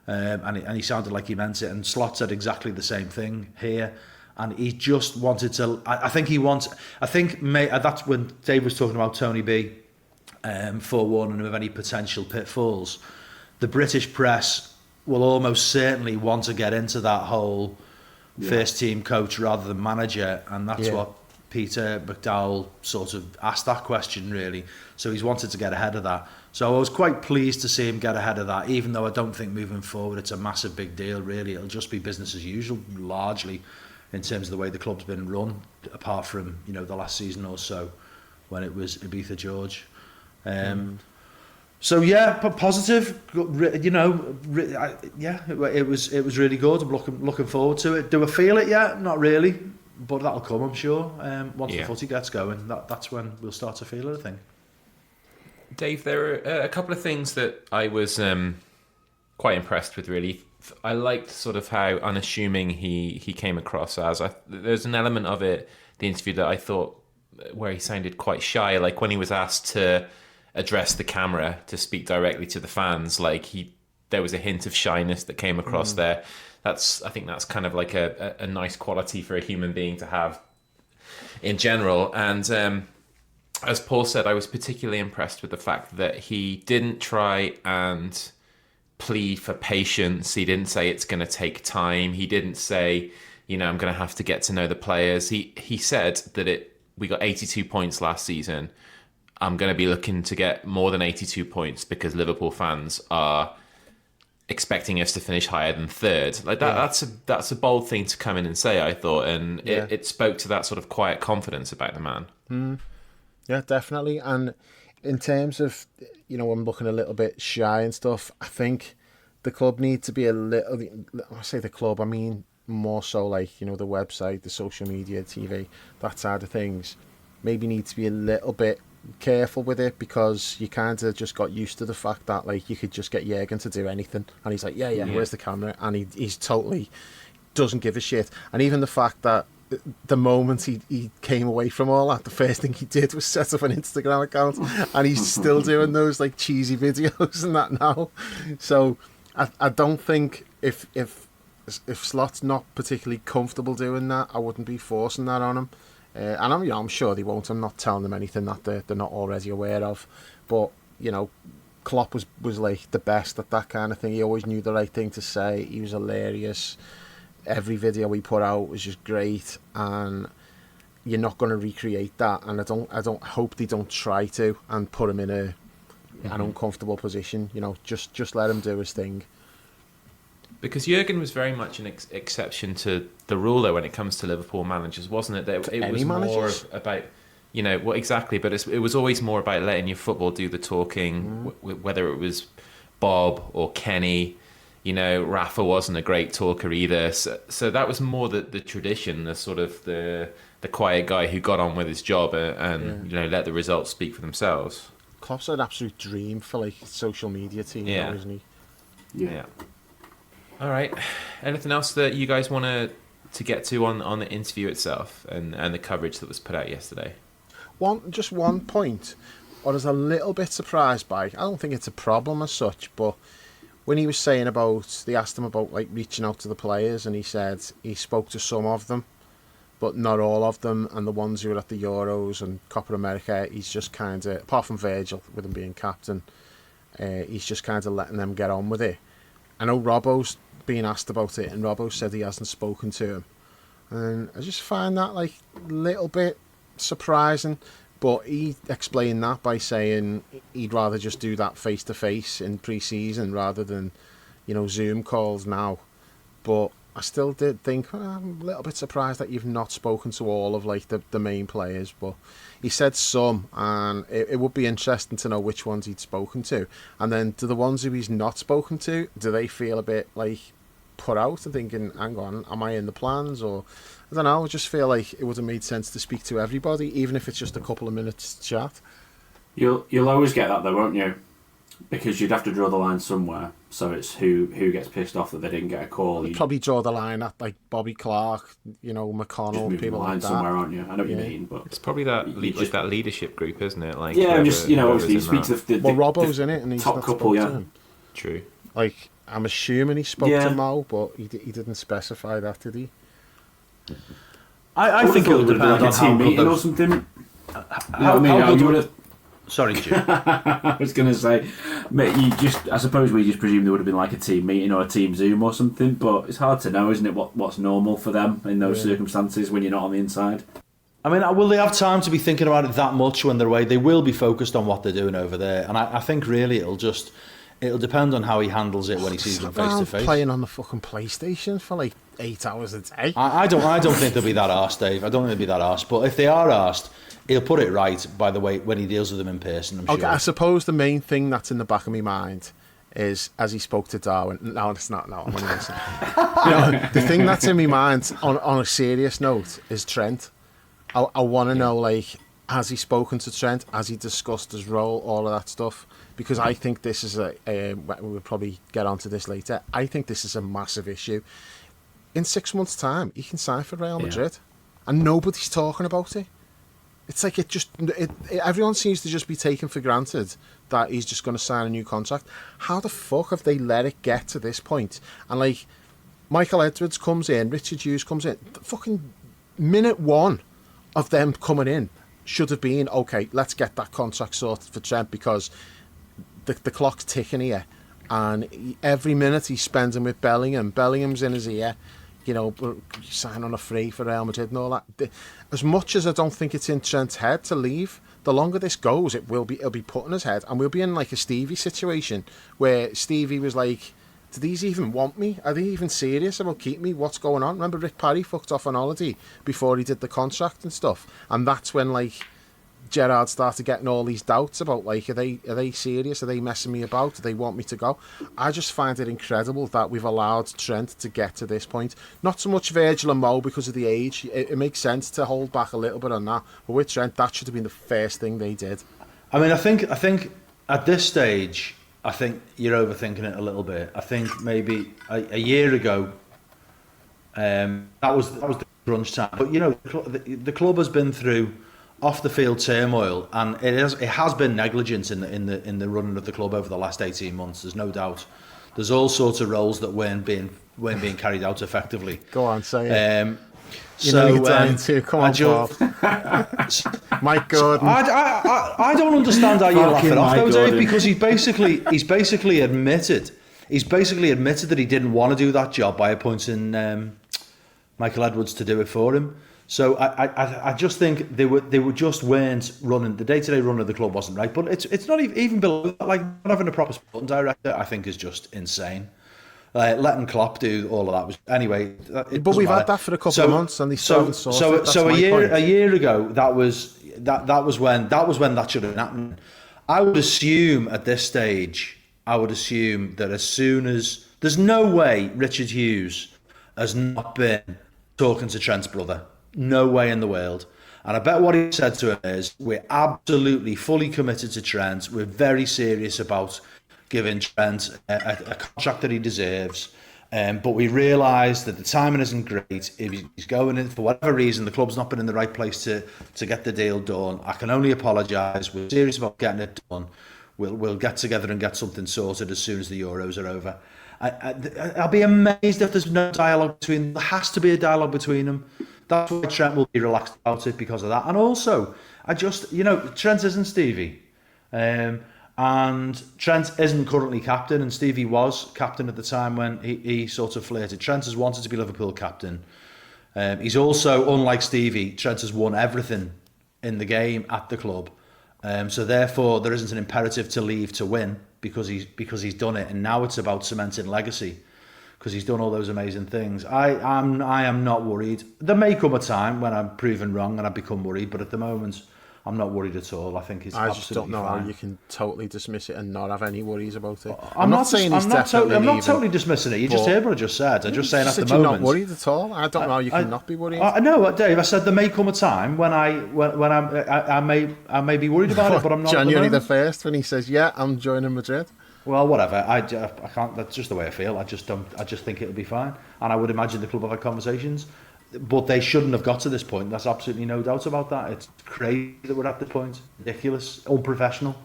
Speaker 4: and he sounded like he meant it. And Slot said exactly the same thing here, and he just wanted to. I think that's when Dave was talking about Tony B, forewarning him of any potential pitfalls. The British press will almost certainly want to get into that whole first team coach rather than manager, and that's what Peter McDowell sort of asked that question, really. So he's wanted to get ahead of that. So I was quite pleased to see him get ahead of that, even though I don't think moving forward it's a massive big deal, really. It'll just be business as usual, largely, in terms of the way the club's been run, apart from the last season or so when it was Ibiza George. So positive. It was really good. I'm looking forward to it. Do I feel it yet? Not really, but that'll come, I'm sure. Once the footy gets going, that's when we'll start to feel it, I think.
Speaker 2: Dave, there are a couple of things that I was quite impressed with, really. I liked sort of how unassuming he came across as. There's an element of it, the interview, that I thought where he sounded quite shy, like when he was asked to address the camera to speak directly to the fans, there was a hint of shyness that came across there. I think that's kind of like a nice quality for a human being to have in general. And as Paul said, I was particularly impressed with the fact that he didn't try and plead for patience. He didn't say it's going to take time. He didn't say, I'm going to have to get to know the players. He said that we got 82 points last season. I'm going to be looking to get more than 82 points because Liverpool fans are expecting us to finish higher than third. Like that, that's a bold thing to come in and say, I thought, and it spoke to that sort of quiet confidence about the man.
Speaker 3: Yeah, definitely. And in terms of, I'm looking a little bit shy and stuff, I think the club need to be a little, I say the club, I mean more so like, the website, the social media, TV, that side of things, maybe need to be a little bit careful with it, because you kind of just got used to the fact that you could just get Jurgen to do anything, and he's like, where's the camera, and he's totally doesn't give a shit. And even the fact that the moment he came away from all that, the first thing he did was set up an Instagram account, and he's still doing those cheesy videos and that now. So I don't think if if Slot's not particularly comfortable doing that, I wouldn't be forcing that on him. And I'm sure they won't. I'm not telling them anything that they're not already aware of. But Klopp was like the best at that kind of thing. He always knew the right thing to say. He was hilarious. Every video he put out was just great, and you're not going to recreate that. And I don't hope they don't try to and put him in an uncomfortable position. Just let him do his thing.
Speaker 2: Because Jurgen was very much an exception to the rule, though, when it comes to Liverpool managers, wasn't it? That it was more about, what exactly, but it was always more about letting your football do the talking, whether it was Bob or Kenny. Rafa wasn't a great talker either. So that was more the tradition, the sort of the quiet guy who got on with his job and let the results speak for themselves.
Speaker 3: Klopp's an absolute dream for like social media team, though, isn't he?
Speaker 2: Yeah. All right. Anything else that you guys want to get to on the interview itself and the coverage that was put out yesterday?
Speaker 3: Just one point I was a little bit surprised by. I don't think it's a problem as such, but when he was saying they asked him about like reaching out to the players, and he said he spoke to some of them, but not all of them, and the ones who were at the Euros and Copa America, he's just kind of, apart from Virgil with him being captain, he's just kind of letting them get on with it. I know Robbo's being asked about it, and Robbo said he hasn't spoken to him, and I just find that like a little bit surprising. But he explained that by saying he'd rather just do that face to face in pre-season rather than Zoom calls now. But I still did think I'm a little bit surprised that you've not spoken to all of like the main players. But he said some, and it would be interesting to know which ones he'd spoken to. And then do the ones who he's not spoken to, do they feel a bit like put out and thinking, hang on, am I in the plans? Or I don't know, I just feel like it would have made sense to speak to everybody, even if it's just a couple of minutes chat.
Speaker 5: You'll always get that though, won't you? Because you'd have to draw the line somewhere. So it's who gets pissed off that they didn't get a call.
Speaker 3: You'd probably draw the line at like Bobby Clark, McConnell, people
Speaker 5: the line
Speaker 3: like that.
Speaker 5: somewhere, aren't you? I know what you mean, but
Speaker 2: it's probably that that leadership group, isn't it? Like
Speaker 5: obviously you speak to the
Speaker 3: Robbo's in it, and he's
Speaker 5: top
Speaker 3: not
Speaker 5: couple,
Speaker 3: to him.
Speaker 2: True.
Speaker 3: Like I'm assuming he spoke to Mo, but he didn't specify that, did he?
Speaker 4: I think it would depend on
Speaker 5: a team meeting or something.
Speaker 4: Sorry, Jim.
Speaker 5: I was going to say, I suppose we just presumed there would have been like a team meeting or a team Zoom or something, but it's hard to know, isn't it, what's normal for them in those circumstances when you're not on the inside?
Speaker 4: I mean, will they have time to be thinking about it that much when they're away? They will be focused on what they're doing over there, and I think really it'll depend on how he handles it when he sees them face to face.
Speaker 3: Playing on the fucking PlayStation for like 8 hours a day.
Speaker 4: I don't think they'll be that arsed, Dave. I don't think they'll be that arsed. But if they are arsed, he'll put it right, by the way, when he deals with them in person, I'm sure.
Speaker 3: I suppose the main thing that's in the back of my mind is, as he spoke to Darwin... No, it's not. No, I'm only listening. The thing that's in my mind, on a serious note, is Trent. I want to know, like, has he spoken to Trent? Has he discussed his role? All of that stuff. Because I think this is we'll probably get onto this later. I think this is a massive issue. In 6 months' time, he can sign for Real Madrid, and nobody's talking about it. It's like everyone seems to just be taking for granted that he's just going to sign a new contract. How the fuck have they let it get to this point? And like, Michael Edwards comes in, Richard Hughes comes in. Fucking minute one of them coming in should have been, okay, let's get that contract sorted for Trent, because the clock's ticking here, and every minute he's spending with Bellingham's in his ear, sign on a free for Real Madrid and all that. As much as I don't think it's in Trent's head to leave, the longer this goes, it'll be put in his head, and we'll be in like a Stevie situation where Stevie was like, do these even want me? Are they even serious about keeping me? What's going on? Remember Rick Parry fucked off on holiday before he did the contract and stuff, and that's when like Gerrard started getting all these doubts about, like, are they serious? Are they messing me about? Do they want me to go? I just find it incredible that we've allowed Trent to get to this point. Not so much Virgil and Mo because of the age. It makes sense to hold back a little bit on that. But with Trent, that should have been the first thing they did.
Speaker 4: I mean, I think at this stage, I think you're overthinking it a little bit. I think maybe a year ago, that was the crunch time. But the club has been through off the field turmoil, and it has been negligence in the running of the club over the last 18 months. There's no doubt. There's all sorts of roles that weren't being weren't being carried out effectively.
Speaker 3: Go on, say it.
Speaker 4: You know
Speaker 3: you're dying to. Come on, Paul. Mike Gordon.
Speaker 4: I don't understand how you laugh it off, though, Dave, because he's basically admitted that he didn't want to do that job by appointing Michael Edwards to do it for him. So I just think they weren't running, the day-to-day run of the club wasn't right. But it's not even below that. Like, not having a proper sporting director, I think, is just insane. Letting Klopp do all of that was anyway.
Speaker 3: But we've had that for a couple of months, and they so
Speaker 4: a year ago that was when that should have happened. I would assume at this stage, that as soon as there's no way Richard Hughes has not been talking to Trent's brother, no way in the world. And I bet what he said to him is, we're absolutely fully committed to Trent. We're very serious about giving Trent a contract that he deserves, but we realise that the timing isn't great. If he's going in for whatever reason, the club's not been in the right place to get the deal done. I can only apologise. We're serious about getting it done. We'll get together and get something sorted as soon as the Euros are over. I'll be amazed if there's no dialogue between them. There has to be a dialogue between them. That's why Trent will be relaxed about it, because of that. And also, Trent isn't Stevie. And Trent isn't currently captain, and Stevie was captain at the time when he sort of flirted. Trent has wanted to be Liverpool captain. He's also, unlike Stevie, Trent has won everything in the game at the club. So therefore, there isn't an imperative to leave to win because he's done it, and now it's about cementing legacy because he's done all those amazing things. I am not worried. There may come a time when I'm proven wrong and I become worried, but at the moment, I'm not worried at all. I think it's absolutely
Speaker 3: just don't know
Speaker 4: fine.
Speaker 3: how you can totally dismiss it and not have any worries about it.
Speaker 4: I'm not totally dismissing it. You just heard what I just said. I'm just saying at the moment.
Speaker 3: You're not worried at all. I don't know how you can not be worried.
Speaker 4: No, Dave. I said there may come a time when I may be worried about it, but I'm not.
Speaker 3: January the 1st when he says, "Yeah, I'm joining Madrid."
Speaker 4: Well, whatever. I can't. That's just the way I feel. I just think it'll be fine, and I would imagine the club have had conversations. But they shouldn't have got to this point. There's absolutely no doubt about that. It's crazy that we're at this point. Ridiculous. Unprofessional.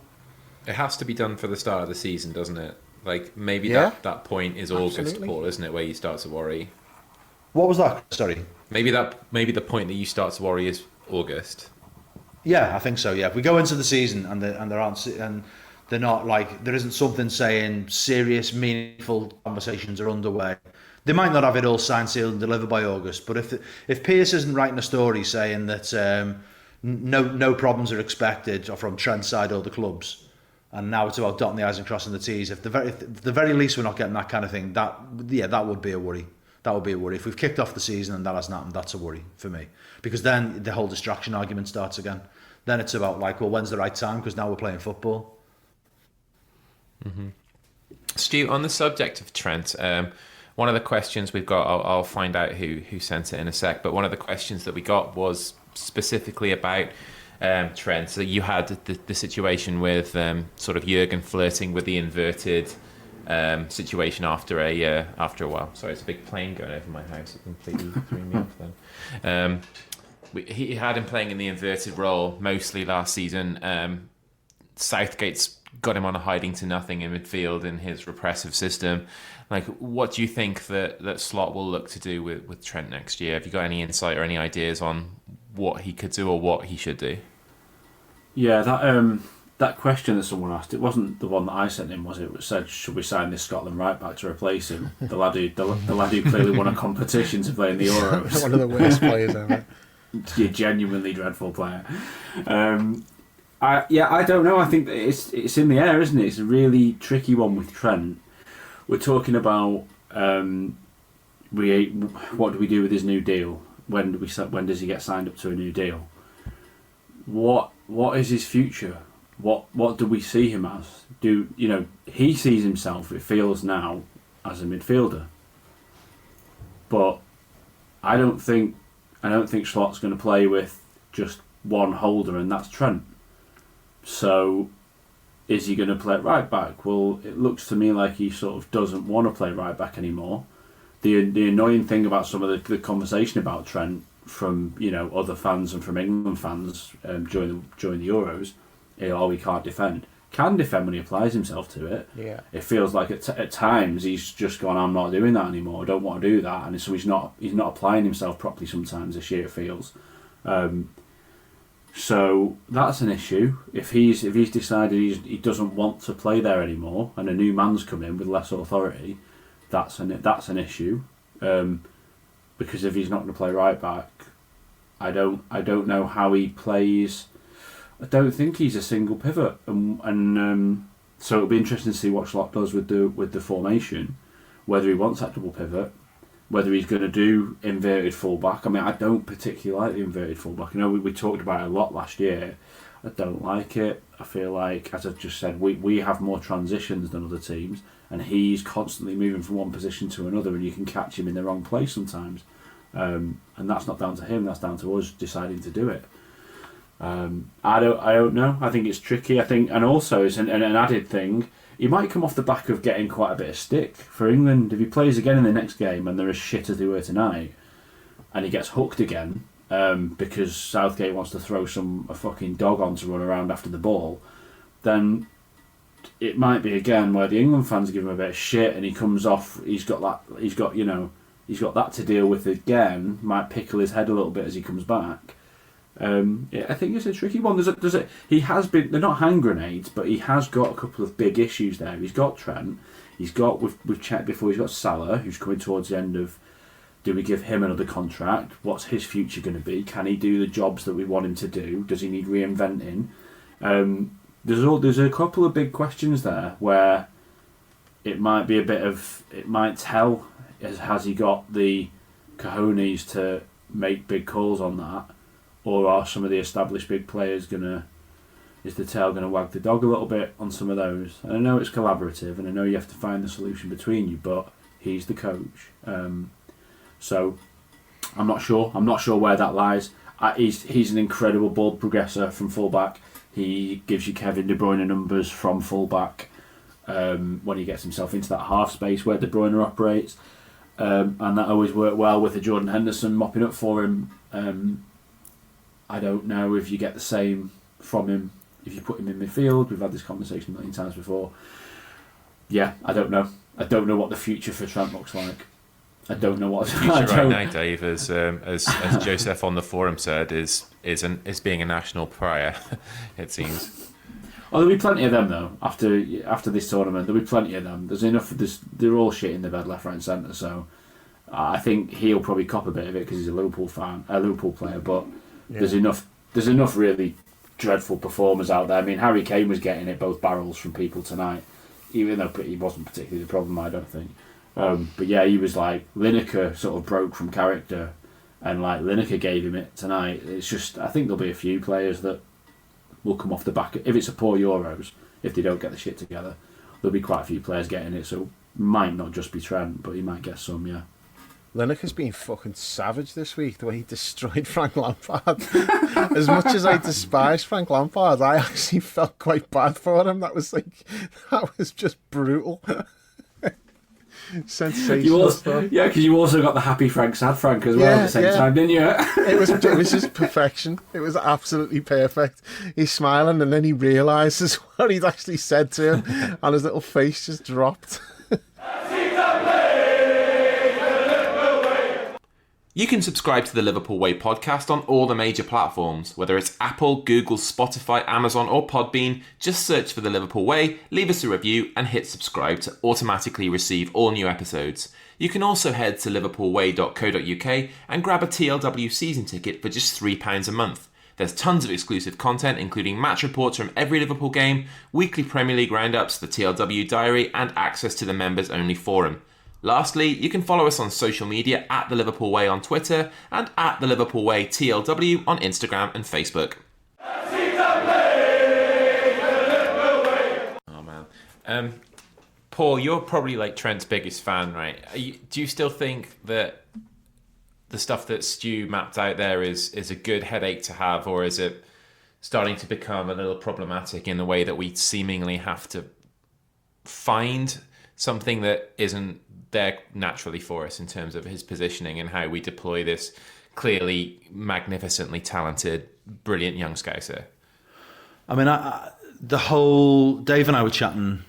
Speaker 2: It has to be done for the start of the season, doesn't it? Like, maybe that point is August, Paul, isn't it, where you start to worry?
Speaker 4: What was that? Sorry.
Speaker 2: Maybe the point that you start to worry is August.
Speaker 4: Yeah, I think so, yeah. If we go into the season and they're not like, there isn't something saying serious, meaningful conversations are underway. They might not have it all signed, sealed and delivered by August, but if Pierce isn't writing a story saying that no problems are expected from Trent's side or the clubs, and now it's about dotting the I's and crossing the T's, if the very least we're not getting that kind of thing, that would be a worry. That would be a worry. If we've kicked off the season and that hasn't happened, that's a worry for me. Because then the whole distraction argument starts again. Then it's about like, well, when's the right time? Because now we're playing football.
Speaker 2: Mm-hmm. Stu, on the subject of Trent, one of the questions we've got, I'll find out who sent it in a sec, but one of the questions that we got was specifically about Trent. So you had the situation with sort of Jurgen flirting with the inverted situation after a while. Sorry, it's a big plane going over my house. It completely threw me off then. He had him playing in the inverted role mostly last season. Southgate's got him on a hiding to nothing in midfield in his repressive system. Like, what do you think that Slot will look to do with Trent next year? Have you got any insight or any ideas on what he could do or what he should do? Yeah,
Speaker 5: that question that someone asked, it wasn't the one that I sent in, was it? It said, should we sign this Scotland right back to replace him? The lad who clearly won a competition to play in the Euros.
Speaker 3: One of the worst players ever.
Speaker 5: You're a genuinely dreadful player. I don't know. I think that it's in the air, isn't it? It's a really tricky one with Trent. We're talking about what do we do with his new deal? When does he get signed up to a new deal? What is his future? What do we see him as? He sees himself, it feels now, as a midfielder. But I don't think Slot's going to play with just one holder, and that's Trent. So, is he going to play right back? Well, it looks to me like he sort of doesn't want to play right back anymore. The annoying thing about some of the conversation about Trent from other fans and from England fans during the Euros, he can't defend. can defend when he applies himself to it.
Speaker 3: Yeah.
Speaker 5: It feels like at times he's just gone, I'm not doing that anymore. I don't want to do that, and so he's not applying himself properly sometimes this year. It feels. So that's an issue. If he's decided he doesn't want to play there anymore, and a new man's come in with less authority, that's an issue. Because if he's not going to play right back, I don't know how he plays. I don't think he's a single pivot, and so it'll be interesting to see what Slot does with the formation, whether he wants that double pivot, whether he's going to do inverted fullback. I mean, I don't particularly like the inverted fullback. I know we talked about it a lot last year. I don't like it. I feel like, as I've just said, we have more transitions than other teams, and he's constantly moving from one position to another, and you can catch him in the wrong place sometimes. And that's not down to him. That's down to us deciding to do it. I don't know. I think it's tricky. I think, and also it's an added thing. He might come off the back of getting quite a bit of stick for England if he plays again in the next game and they're as shit as they were tonight, and he gets hooked again because Southgate wants to throw a fucking dog on to run around after the ball. Then it might be again where the England fans give him a bit of shit, and he comes off. He's got that to deal with again. Might pickle his head a little bit as he comes back. I think it's a tricky one. He has been. They're not hand grenades, but he has got a couple of big issues there. He's got Trent. He's got. We've checked before. He's got Salah, who's coming towards the end of. Do we give him another contract? What's his future going to be? Can he do the jobs that we want him to do? Does he need reinventing? There's a couple of big questions there where it might be a bit of. It might tell. Has he got the cojones to make big calls on that? Or are some of the established big players is the tail going to wag the dog a little bit on some of those? And I know it's collaborative, and I know you have to find the solution between you, but he's the coach. So I'm not sure. I'm not sure where that lies. He's an incredible ball progressor from fullback. He gives you Kevin De Bruyne numbers from fullback when he gets himself into that half space where De Bruyne operates. And that always worked well with the Jordan Henderson mopping up for him. I don't know if you get the same from him if you put him in midfield. We've had this conversation a million times before. Yeah, I don't know. I don't know what the future for Trent looks like. I don't know what.
Speaker 2: The future right now, Dave, as Joseph on the forum said, is being a national pariah. It seems.
Speaker 5: Oh, there'll be plenty of them though. After this tournament, there'll be plenty of them. There's enough of this. They're all shit in the bed, left, right, and centre. So I think he'll probably cop a bit of it because he's a Liverpool player. But there's enough really dreadful performers out there. I mean, Harry Kane was getting it both barrels from people tonight, even though he wasn't particularly the problem, I don't think. But yeah, he was like, Lineker sort of broke from character, and like Lineker gave him it tonight. It's just, I think there'll be a few players that will come off the back. If it's a poor Euros, if they don't get the shit together, there'll be quite a few players getting it. So might not just be Trent, but he might get some, yeah.
Speaker 3: Lineker's been fucking savage this week, the way he destroyed Frank Lampard. As much as I despise Frank Lampard, I actually felt quite bad for him. That was just brutal. Sensational stuff.
Speaker 5: Yeah, because you also got the happy Frank, sad Frank as well at the same time, didn't you?
Speaker 3: It was just perfection. It was absolutely perfect. He's smiling, and then he realises what he'd actually said to him, and his little face just dropped.
Speaker 2: You can subscribe to the Liverpool Way podcast on all the major platforms, whether it's Apple, Google, Spotify, Amazon or Podbean. Just search for the Liverpool Way, leave us a review and hit subscribe to automatically receive all new episodes. You can also head to liverpoolway.co.uk and grab a TLW season ticket for just £3 a month. There's tons of exclusive content, including match reports from every Liverpool game, weekly Premier League roundups, the TLW diary and access to the members-only forum. Lastly, you can follow us on social media at The Liverpool Way on Twitter and at The Liverpool Way TLW on Instagram and Facebook. Oh man. Paul, you're probably like Trent's biggest fan, right? Do you still think that the stuff that Stu mapped out there is a good headache to have, or is it starting to become a little problematic in the way that we seemingly have to find something that isn't there naturally for us in terms of his positioning and how we deploy this clearly magnificently talented, brilliant young Scouser?
Speaker 4: I mean, the whole Dave and I were chatting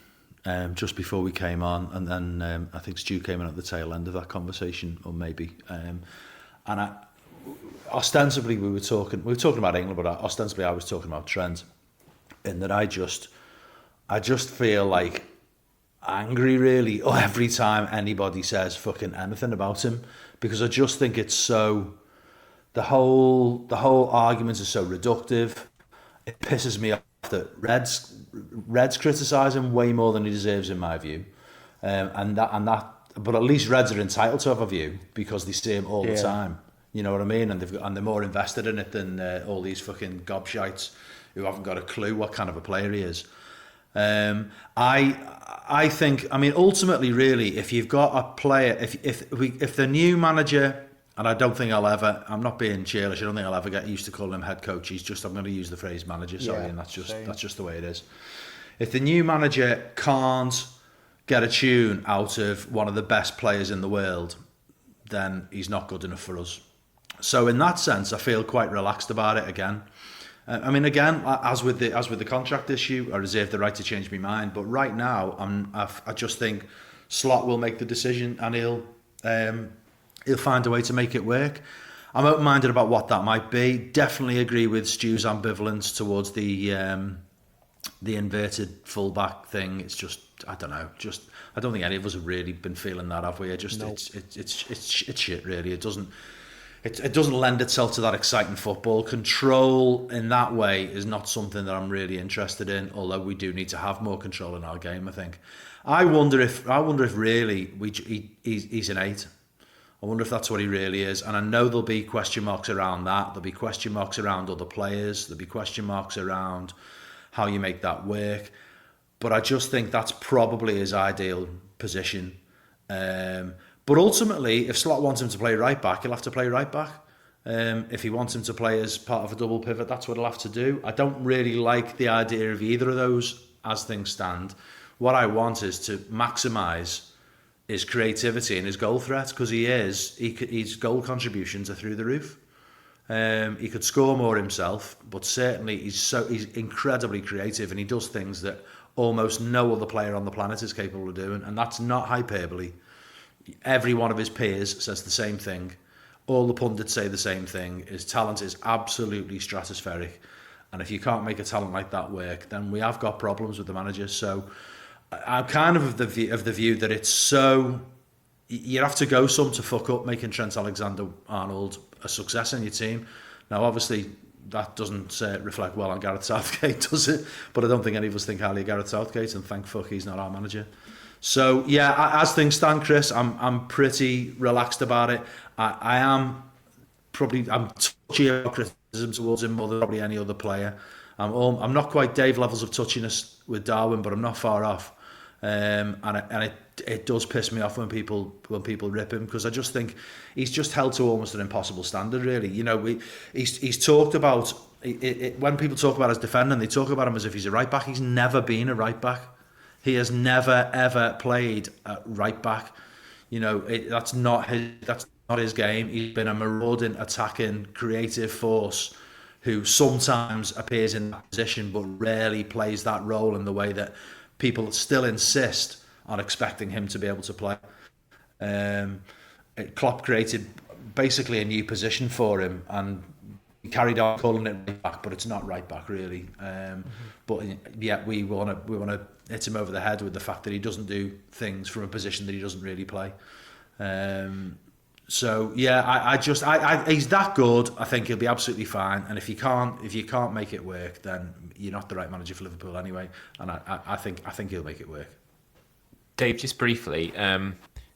Speaker 4: just before we came on, and then I think Stu came in at the tail end of that conversation, or maybe. And ostensibly we were talking about England, but ostensibly I was talking about Trent, in that I just feel like angry really every time anybody says fucking anything about him, because I just think it's so, the whole argument is so reductive. It pisses me off that Reds criticise him way more than he deserves in my view, and that but at least Reds are entitled to have a view because they see him all the time. You know what I mean? And they're more invested in it than all these fucking gobshites who haven't got a clue what kind of a player he is. I think, I mean, ultimately, really, if you've got a player, if the new manager, and I don't think I'm not being cheerish, I don't think I'll ever get used to calling him head coach. I'm going to use the phrase manager, sorry, and that's just the way it is. If the new manager can't get a tune out of one of the best players in the world, then he's not good enough for us. So in that sense, I feel quite relaxed about it again. I mean, again, as with the contract issue, I reserve the right to change my mind. But right now, I just think Slot will make the decision, and he'll find a way to make it work. I'm open-minded about what that might be. Definitely agree with Stu's ambivalence towards the inverted fullback thing. It's just, I don't know. I don't think any of us have really been feeling that, have we? It's shit, really. It doesn't lend itself to that exciting football. Control in that way is not something that I'm really interested in, although we do need to have more control in our game, I think. I wonder if really he's an 8. I wonder if that's what he really is. And I know there'll be question marks around that. There'll be question marks around other players. There'll be question marks around how you make that work. But I just think that's probably his ideal position. But ultimately, if Slot wants him to play right back, he'll have to play right back. If he wants him to play as part of a double pivot, that's what he'll have to do. I don't really like the idea of either of those as things stand. What I want is to maximise his creativity and his goal threat, because his goal contributions are through the roof. He could score more himself, but certainly he's incredibly creative, and he does things that almost no other player on the planet is capable of doing, and that's not hyperbole. Every one of his peers says the same thing. All the pundits say the same thing. His talent is absolutely stratospheric. And if you can't make a talent like that work, then we have got problems with the manager. So I'm kind of the view that it's so... You have to go some to fuck up making Trent Alexander-Arnold a success in your team. Now, obviously, that doesn't reflect well on Gareth Southgate, does it? But I don't think any of us think highly of Gareth Southgate, and thank fuck he's not our manager. So yeah, as things stand, Chris, I'm pretty relaxed about it. I'm touchy about criticism towards him more than probably any other player. I'm not quite Dave levels of touchiness with Darwin, but I'm not far off. And it does piss me off when people rip him, because I just think he's just held to almost an impossible standard, really. You know, he's talked about when people talk about his defending, they talk about him as if he's a right back. He's never been a right back. He has never ever played at right back. You know, that's not his game. He's been a marauding, attacking, creative force who sometimes appears in that position but rarely plays that role in the way that people still insist on expecting him to be able to play. Klopp created basically a new position for him, and he carried on calling it right back, but it's not right back really. But yeah, we want to hit him over the head with the fact that he doesn't do things from a position that he doesn't really play. So yeah, he's that good. I think he'll be absolutely fine. And if you can't make it work, then you're not the right manager for Liverpool anyway. And I think he'll make it work.
Speaker 2: Dave, just briefly,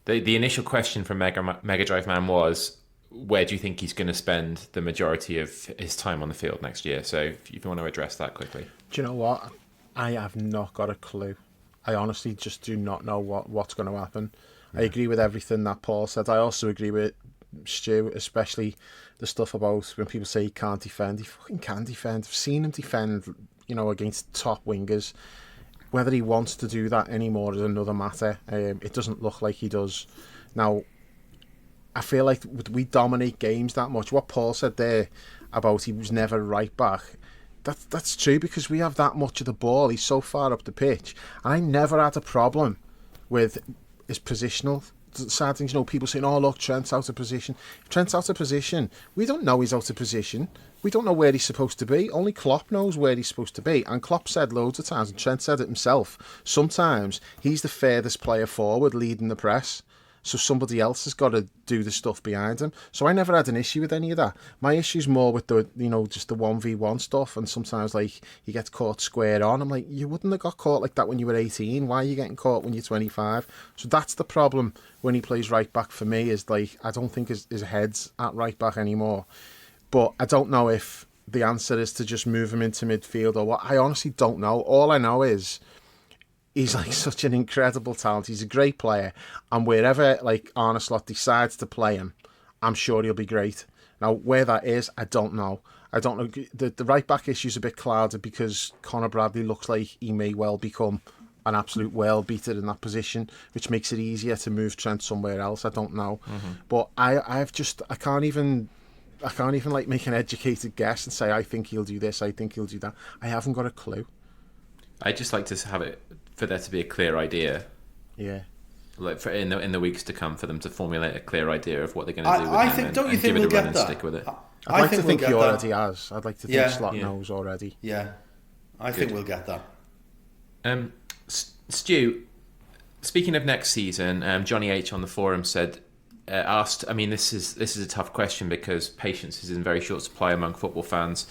Speaker 2: the initial question from Mega Drive Man was, where do you think he's going to spend the majority of his time on the field next year? So if you want to address that quickly.
Speaker 3: Do you know what? I have not got a clue. I honestly just do not know what's going to happen. Yeah. I agree with everything that Paul said. I also agree with Stu, especially the stuff about when people say he can't defend. He fucking can defend. I've seen him defend, against top wingers. Whether he wants to do that anymore is another matter. It doesn't look like he does. Now, I feel like we dominate games that much. What Paul said there about he was never right back, That's true, because we have that much of the ball. He's so far up the pitch, and I never had a problem with his positional side things. People saying, "Oh, look, Trent's out of position." If Trent's out of position, we don't know he's out of position. We don't know where he's supposed to be. Only Klopp knows where he's supposed to be. And Klopp said loads of times, and Trent said it himself, sometimes he's the furthest player forward leading the press. So somebody else has got to do the stuff behind him. So I never had an issue with any of that. My issue's more with the, just the 1v1 stuff. And sometimes, like, he gets caught square on. I'm like, you wouldn't have got caught like that when you were 18. Why are you getting caught when you're 25? So that's the problem when he plays right back for me, is like, I don't think his head's at right back anymore. But I don't know if the answer is to just move him into midfield or what. I honestly don't know. All I know is he's like such an incredible talent. He's a great player, and wherever like Arne Slot decides to play him, I'm sure he'll be great. Now, where that is, I don't know. The right back issue's a bit clouded because Conor Bradley looks like he may well become an absolute world beater in that position, which makes it easier to move Trent somewhere else. I don't know, but I can't even like make an educated guess and say I think he'll do this, I think he'll do that. I haven't got a clue.
Speaker 2: I just like to have it for there to be a clear idea.
Speaker 3: Yeah.
Speaker 2: Like for in the weeks to come, for them to formulate a clear idea of what they're going to do with
Speaker 4: I
Speaker 2: him,
Speaker 4: think, don't you
Speaker 2: and
Speaker 4: think
Speaker 2: give it
Speaker 4: we'll
Speaker 2: a run
Speaker 4: get
Speaker 2: and
Speaker 4: that?
Speaker 2: stick with it.
Speaker 3: I'd like to think he already
Speaker 4: that.
Speaker 3: has. I'd like to think Slot knows already.
Speaker 4: Yeah, I think we'll get that.
Speaker 2: Stu, speaking of next season, Johnny H on the forum asked. I mean, this is a tough question because patience is in very short supply among football fans.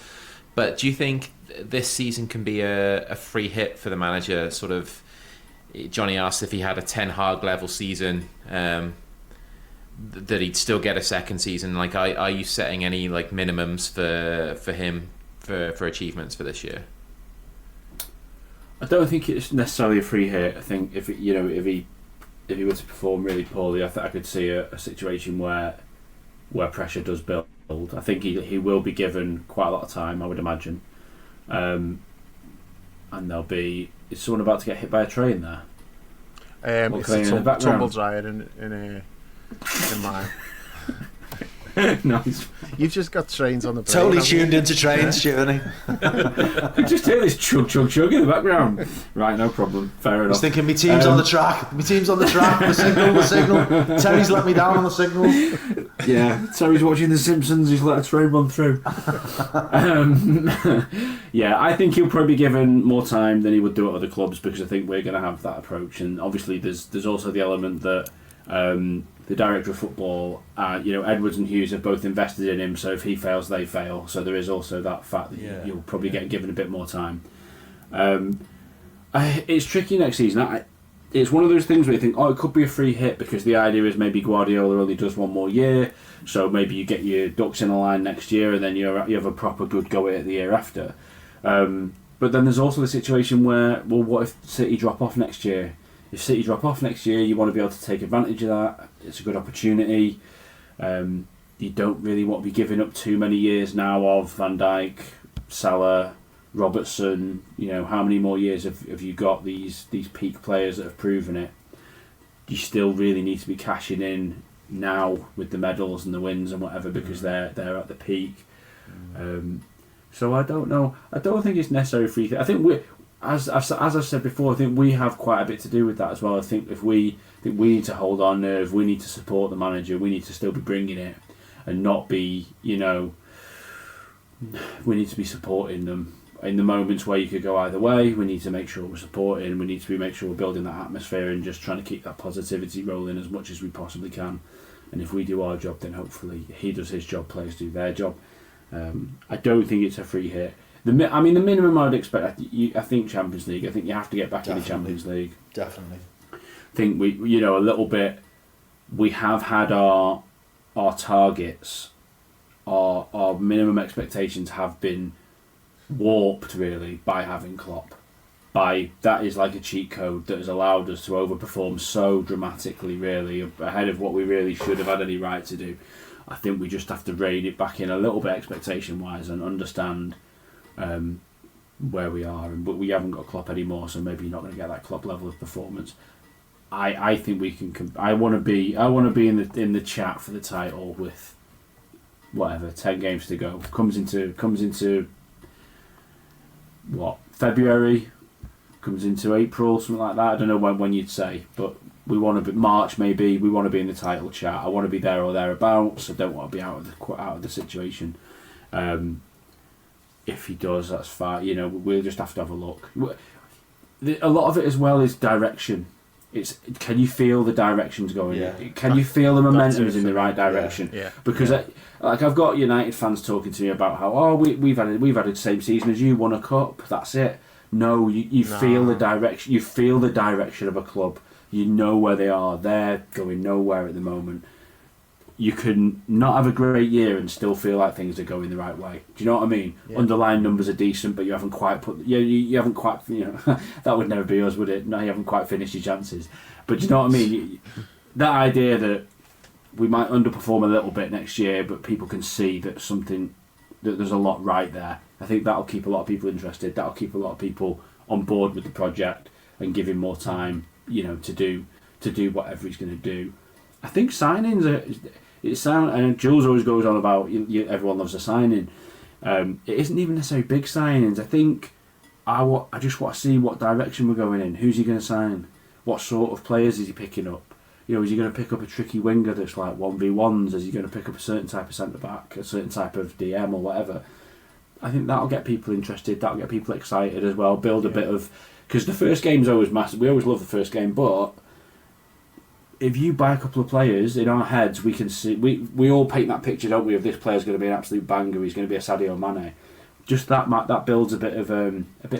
Speaker 2: But do you think this season can be a free hit for the manager? Sort of, Johnny asked if he had a Ten Hag level season, that he'd still get a second season. Like, are you setting any like minimums for him for achievements for this year?
Speaker 5: I don't think it's necessarily a free hit. I think if he were to perform really poorly, I could see a situation where pressure does build. I think he will be given quite a lot of time, I would imagine, and is someone about to get hit by a train there?
Speaker 3: It's a tumble dryer in mine.
Speaker 5: Nice.
Speaker 3: You've just got trains on the brain.
Speaker 4: Totally tuned into trains, Stuart.
Speaker 5: I just hear this chug chug chug in the background. Right, no problem. Fair enough.
Speaker 4: I was thinking, my team's on the track. The signal. Terry's let me down on the signal.
Speaker 5: Yeah, Terry's watching The Simpsons. He's let a train run through. Yeah, I think he'll probably be given more time than he would do at other clubs, because I think we're going to have that approach. And obviously, there's also the element that the director of football, Edwards and Hughes have both invested in him. So if he fails, they fail. So there is also that fact that you'll probably get given a bit more time. It's tricky next season. It's one of those things where you think, it could be a free hit, because the idea is maybe Guardiola only does one more year, so maybe you get your ducks in a line next year, and then you have a proper good go at it the year after. But then there's also the situation where, well, what if City drop off next year? If City drop off next year, you want to be able to take advantage of that. It's a good opportunity. You don't really want to be giving up too many years now of Van Dijk, Salah, Robertson. How many more years have you got these peak players that have proven it? You still really need to be cashing in now with the medals and the wins and whatever, because they're at the peak. So I don't know. I don't think it's necessarily free. I think as I've said before, I think we have quite a bit to do with that as well. I think we need to hold our nerve. We need to support the manager. We need to still be bringing it, and not be, we need to be supporting them in the moments where you could go either way. We need to make sure we're supporting. We need to make sure we're building that atmosphere and just trying to keep that positivity rolling as much as we possibly can. And if we do our job, then hopefully he does his job, players do their job. I don't think it's a free hit. The minimum I would expect, I think Champions League. I think you have to get back in the Champions League.
Speaker 4: Definitely.
Speaker 5: I think we, a little bit. We have had our targets, our minimum expectations have been warped really by having Klopp. That is like a cheat code that has allowed us to overperform so dramatically, really ahead of what we really should have had any right to do. I think we just have to rein it back in a little bit expectation wise and understand where we are, but we haven't got Klopp anymore, so maybe you're not going to get that Klopp level of performance. I think we can. I want to be in the chat for the title with whatever 10 games to go. Comes into February comes into April, something like that. I don't know when you'd say, but we want to be March maybe. We want to be in the title chat. I want to be there or thereabouts. I don't want to be out of the situation. If he does, that's fine. You know, we'll just have to have a look. A lot of it as well is direction. It's can you feel the directions going?
Speaker 4: Yeah.
Speaker 5: Can you feel the momentum is in the right direction?
Speaker 3: Yeah.
Speaker 5: Because I've got United fans talking to me about how we've had the same season as you, won a cup. That's it. No, you feel the direction. You feel the direction of a club. You know where they are. They're going nowhere at the moment. You can not have a great year and still feel like things are going the right way. Do you know what I mean? Yeah. Underlying numbers are decent, but you haven't quite you haven't quite, that would never be us, would it? No, you haven't quite finished your chances. But do you know what I mean? That idea that we might underperform a little bit next year, but people can see that there's a lot right there. I think that'll keep a lot of people interested. That'll keep a lot of people on board with the project and give him more time, to do whatever he's going to do. I think signings and Jules always goes on about everyone loves a signing. It isn't even necessarily big signings. I think I just want to see what direction we're going in. Who's he going to sign? What sort of players is he picking up? Is he going to pick up a tricky winger that's like 1v1s? Is he going to pick up a certain type of centre back, a certain type of DM or whatever? I think that'll get people interested. That'll get people excited as well. Build a bit of, because the first game's always massive. We always love the first game, but if you buy a couple of players, in our heads we can see, we all paint that picture, don't we, of this player's going to be an absolute banger, he's going to be a Sadio Mane. Just that builds a bit of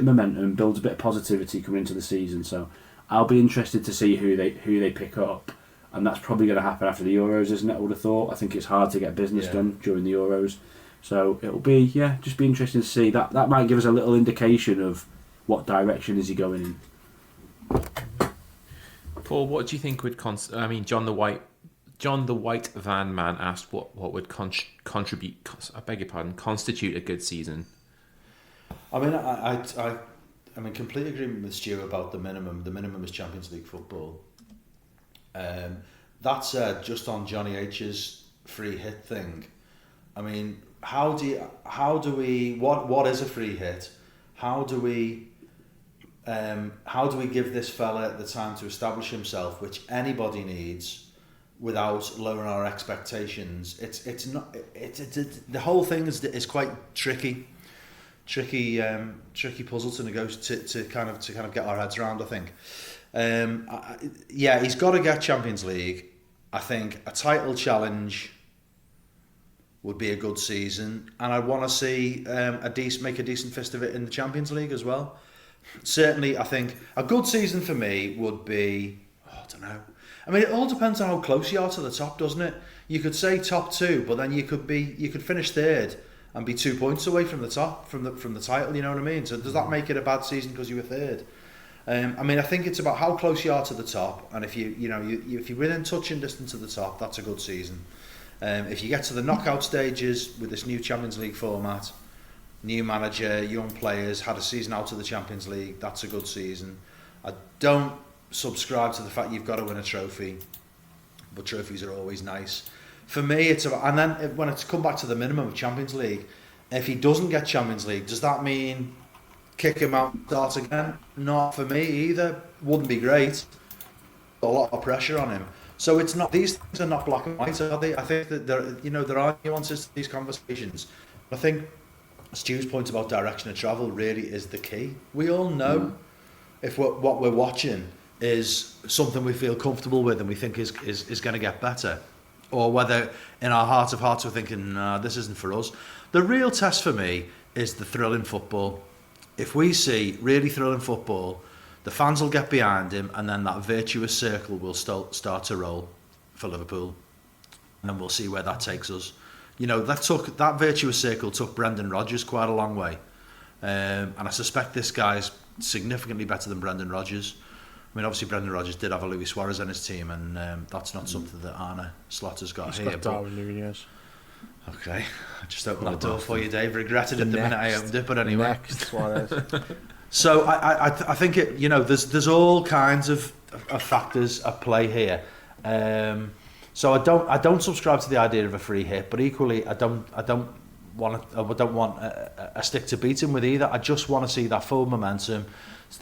Speaker 5: momentum, builds a bit of positivity coming into the season. So I'll be interested to see who they pick up, and that's probably going to happen after the Euros, isn't it? I would have thought. I think it's hard to get business done during the Euros, so it'll be just be interesting to see. That might give us a little indication of what direction is he going in.
Speaker 2: Paul, what do you think would John the White Van Man asked what would constitute a good season?
Speaker 4: I mean, I'm in complete agreement with Stu about the minimum. The minimum is Champions League football. That's just on Johnny H's free hit thing. I mean, what is a free hit? How do we give this fella the time to establish himself, which anybody needs, without lowering our expectations? It's not. The whole thing is quite tricky puzzle to kind of get our heads around. I think. He's got to get Champions League. I think a title challenge would be a good season, and I'd want to see make a decent fist of it in the Champions League as well. Certainly, I think a good season for me would be, I don't know. I mean, it all depends on how close you are to the top, doesn't it? You could say top two, but then you could finish third and be 2 points away from the top, from the title. You know what I mean? So does that make it a bad season because you were third? I mean, I think it's about how close you are to the top, and if if you're within touching distance of the top, that's a good season. If you get to the knockout stages with this new Champions League format, new manager, young players, had a season out of the Champions League, that's a good season. I don't subscribe to the fact you've got to win a trophy, but trophies are always nice. For me, it's about, and then when it's come back to the minimum of Champions League, if he doesn't get Champions League, does that mean kick him out and start again? Not for me either. Wouldn't be great. A lot of pressure on him. So it's not, these things are not black and white, are they? I think that there are nuances to these conversations. I think Stu's point about direction of travel really is the key. We all know if what we're watching is something we feel comfortable with and we think is going to get better, or whether in our heart of hearts we're thinking, nah, this isn't for us. The real test for me is the thrill in football. If we see really thrilling football, the fans will get behind him, and then that virtuous circle will start to roll for Liverpool, and we'll see where that takes us. That virtuous circle took Brendan Rodgers quite a long way, and I suspect this guy's significantly better than Brendan Rodgers. I mean, obviously Brendan Rodgers did have a Luis Suarez on his team, and that's not something that Arne Slot has got here.
Speaker 3: Got Darwin Nunez.
Speaker 4: Okay, I just opened the door for you, Dave. Regretted it the minute I opened it, but anyway.
Speaker 3: Next Suarez.
Speaker 4: So I think there's all kinds of factors at play here. So I don't subscribe to the idea of a free hit, but equally I don't don't want a stick to beat him with either. I just want to see that full momentum.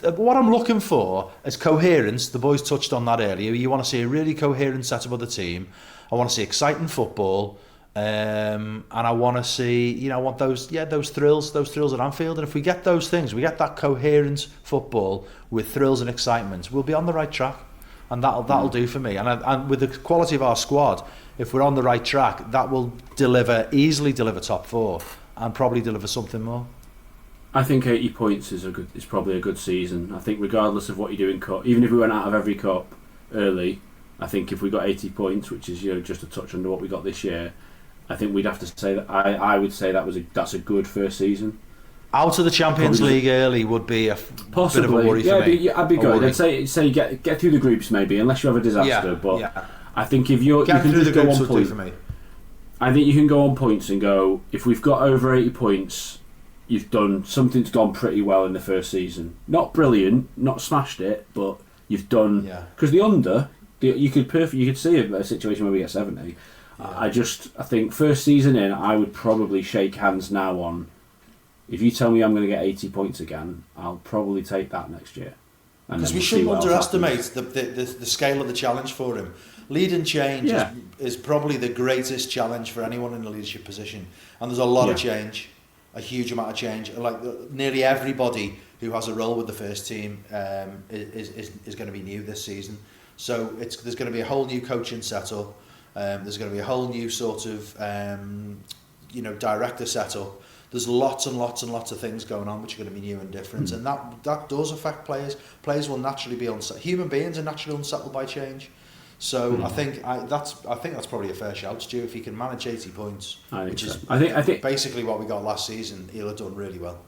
Speaker 4: What I'm looking for is coherence. The boys touched on that earlier. You want to see a really coherent setup of the team. I want to see exciting football, and I want to see, I want those thrills at Anfield. And if we get those things, we get that coherent football with thrills and excitement, we'll be on the right track, and that'll do for me. And with the quality of our squad, if we're on the right track, that will easily deliver top four, and probably deliver something more.
Speaker 5: I think 80 points is probably a good season. I think regardless of what you do in cup, even if we went out of every cup early, I think if we got 80 points, which is just a touch under what we got this year, I think we'd have to say that I would say that's a good first season.
Speaker 4: Out of the Champions League early would be possibly bit of a worry for me.
Speaker 5: Yeah, I'd be good. I'd say get through the groups maybe, unless you have a disaster. I think if you can just go on points, I think you can go on points and go, if we've got over 80 points, you've done something's gone pretty well in the first season. Not brilliant, not smashed it, but you've done. Because you could see a situation where we get 70. I think first season in, I would probably shake hands now on. If you tell me I'm going to get 80 points again, I'll probably take that next year.
Speaker 1: Because we shouldn't underestimate the scale of the challenge for him. Lead and change is probably the greatest challenge for anyone in a leadership position, and there's a lot of change. A huge amount of change. Like nearly everybody who has a role with the first team is going to be new this season. So there's going to be a whole new coaching setup. There's going to be a whole new sort of director setup. There's lots and lots and lots of things going on which are going to be new and different, and that does affect players. Players will naturally be unsettled. Human beings are naturally unsettled by change. So I think that's probably a fair shout, Stu. If he can manage 80 points, which is I think basically what we got last season, he'll have done really well.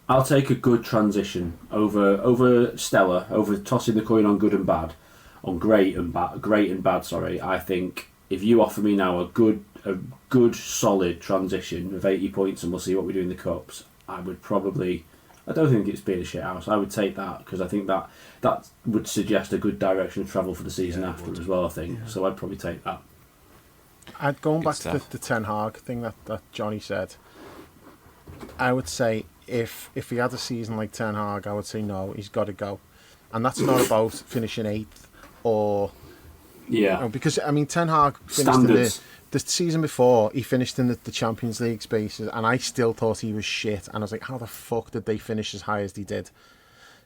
Speaker 5: I'll take a good transition over stellar, over tossing the coin on good and bad, on great and bad. Sorry, I think if you offer me now a good solid transition of 80 points, and we'll see what we do in the cups, I would probably. I don't think it's being a shit house. I would take that because I think that would suggest a good direction of travel for the season after as well, I think. Yeah. So I'd probably take that.
Speaker 3: Going back to the Ten Hag thing that Johnny said, I would say if he had a season like Ten Hag, I would say no, he's got to go. And that's not about finishing 8th or... because, Ten Hag finished the season before, he finished in the Champions League spaces, and I still thought he was shit. And I was like, how the fuck did they finish as high as they did?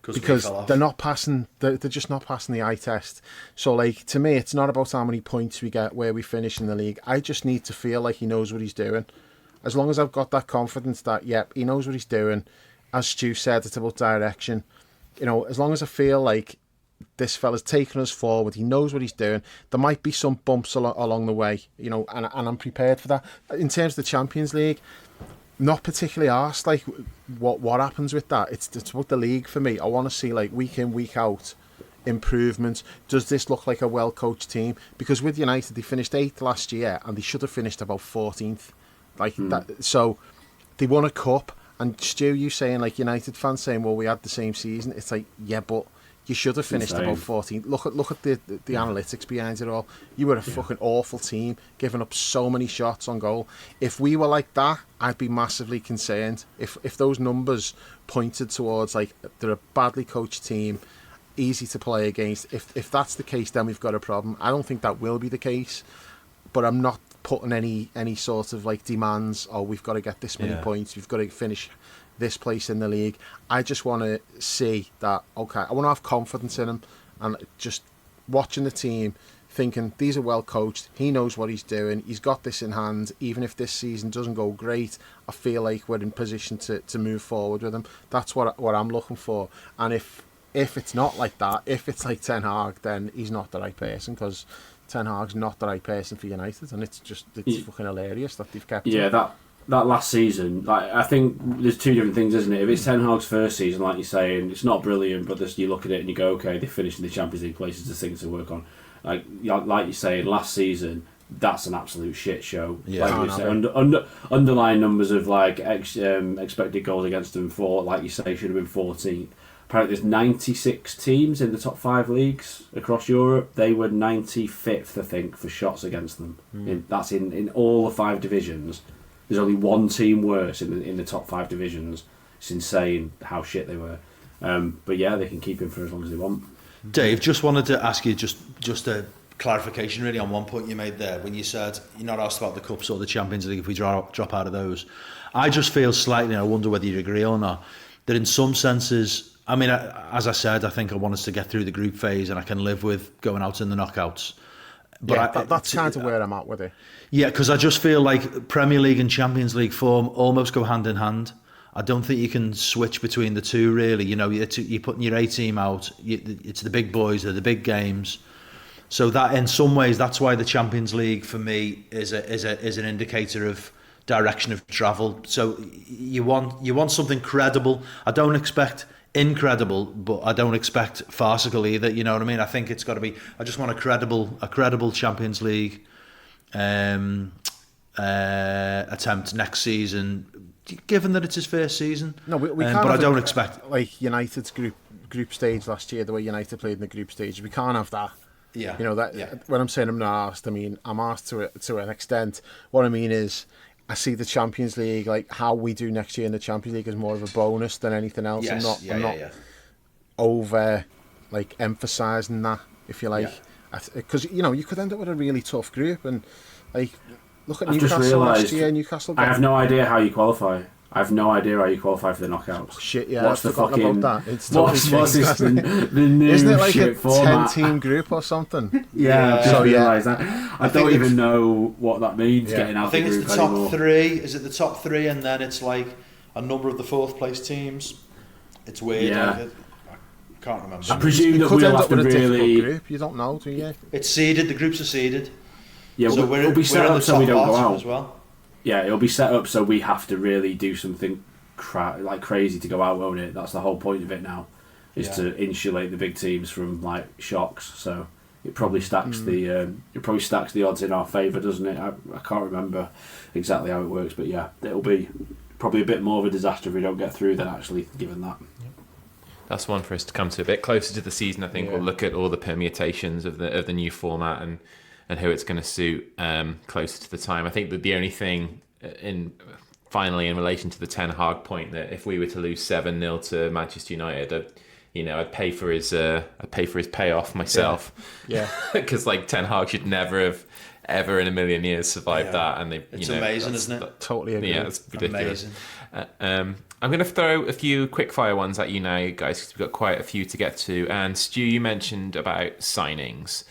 Speaker 3: Because they're not passing. They're just not passing the eye test. So, to me, it's not about how many points we get, where we finish in the league. I just need to feel like he knows what he's doing. As long as I've got that confidence that, he knows what he's doing. As Stu said, it's about direction. As long as I feel like this fella's taking us forward, he knows what he's doing. There might be some bumps along the way, and I'm prepared for that. In terms of the Champions League, not particularly arsed what happens with that. It's about the league for me. I want to see week in, week out improvements. Does this look like a well-coached team? Because with United, they finished 8th last year, and they should have finished about 14th. That. So they won a cup, and Stu, you saying United fans saying, well, we had the same season. It's but you should have finished about 14th. Look at the analytics behind it all. You were a fucking awful team, giving up so many shots on goal. If we were like that, I'd be massively concerned. If those numbers pointed towards they're a badly coached team, easy to play against, if that's the case, then we've got a problem. I don't think that will be the case, but I'm not putting any sort of demands. Oh, we've got to get this many points. We've got to finish this place in the league. I just want to see that, okay, I want to have confidence in him, and just watching the team, thinking these are well coached, he knows what he's doing, he's got this in hand. Even if this season doesn't go great, I feel like we're in position to move forward with him. That's what I'm looking for. And if it's not like that, if it's like Ten Hag, then he's not the right person, because Ten Hag's not the right person for United, and it's fucking hilarious that they've kept him.
Speaker 5: That last season, I think there's two different things, isn't it? If it's Ten Hag's first season, like you're saying, it's not brilliant, but you look at it and you go, okay, they finished in the Champions League places, there's things to work on. Like you're saying, last season, that's an absolute shit show. Yeah. Like you say, underlying numbers of expected goals against them for, like you say, should have been 14th. Apparently there's 96 teams in the top 5 leagues across Europe. They were 95th, I think, for shots against them. That's in all the 5 divisions. There's only one team worse in the top 5 divisions. It's insane how shit they were. But yeah, they can keep him for as long as they want.
Speaker 1: Dave, just wanted to ask you just a clarification really on one point you made there when you said you're not asked about the Cups or the Champions League if we drop out of those. I just feel slightly, I wonder whether you agree or not, that in some senses, I mean, as I said, I think I want us to get through the group phase and I can live with going out in the knockouts. But
Speaker 3: that's kind of where I'm at with it. Yeah,
Speaker 1: because I just feel like Premier League and Champions League form almost go hand in hand. I don't think you can switch between the two, really. You know, you're putting your A team out. It's the big boys, they're the big games. So that, in some ways, that's why the Champions League for me is an indicator of direction of travel. So you want something credible. I don't expect incredible, but I don't expect farcical either. You know what I mean? I think it's got to be. I just want a credible Champions League attempt next season, given that it's his first season.
Speaker 3: No, we can't.
Speaker 1: But I don't expect
Speaker 3: like United's group stage last year, the way United played in the group stage. We can't have that.
Speaker 1: Yeah.
Speaker 3: You know that. Yeah. When I'm saying I'm not asked, I mean I'm asked to an extent. What I mean is, I see the Champions League, like how we do next year in the Champions League, as more of a bonus than anything else.
Speaker 1: Yes.
Speaker 3: I'm not over like emphasising that, if you like, because you could end up with a really tough group and like look at Newcastle last year. Newcastle.
Speaker 5: I have no idea how you qualify. I have no idea how you qualify for the knockouts.
Speaker 3: Oh, shit, yeah.
Speaker 5: What's the fucking...
Speaker 3: about that. It's
Speaker 5: what's the new
Speaker 3: Isn't it like
Speaker 5: shit
Speaker 3: a
Speaker 5: format?
Speaker 3: 10-team group or something?
Speaker 5: Yeah, I've just realised that. I don't even
Speaker 1: it's...
Speaker 5: know what that means, getting out of the group
Speaker 1: I think it's the top
Speaker 5: anymore.
Speaker 1: 3. Is it the top 3 and then it's like a number of the 4th place teams? It's weird.
Speaker 5: Yeah.
Speaker 1: I can't remember.
Speaker 5: I presume that we'll have to really...
Speaker 3: Group. You don't know, do you?
Speaker 1: It's seeded. The groups are seeded.
Speaker 5: Yeah,
Speaker 1: so
Speaker 5: we'll be set up so we don't go out.
Speaker 1: As well.
Speaker 5: Yeah, it'll be set up so we have to really do something like crazy to go out, won't it? That's the whole point of it now, is to insulate the big teams from like shocks. So it probably stacks the odds in our favour, doesn't it? I can't remember exactly how it works, but yeah, it'll be probably a bit more of a disaster if we don't get through than actually given that.
Speaker 2: That's one for us to come to a bit closer to the season. I think we'll look at all the permutations of the new format and who it's going to suit closer to the time. I think that the only thing finally in relation to the Ten Hag point, that if we were to lose 7-0 to Manchester United, I'd pay for his payoff myself.
Speaker 3: Yeah.
Speaker 2: Because like Ten Hag should never have ever in a million years survived that, and
Speaker 1: it's amazing, isn't it?
Speaker 3: Totally agree.
Speaker 2: Yeah, it's ridiculous.
Speaker 1: Amazing.
Speaker 2: I'm going to throw a few quick-fire ones at you now, guys, because we've got quite a few to get to. And Stu, you mentioned about signings,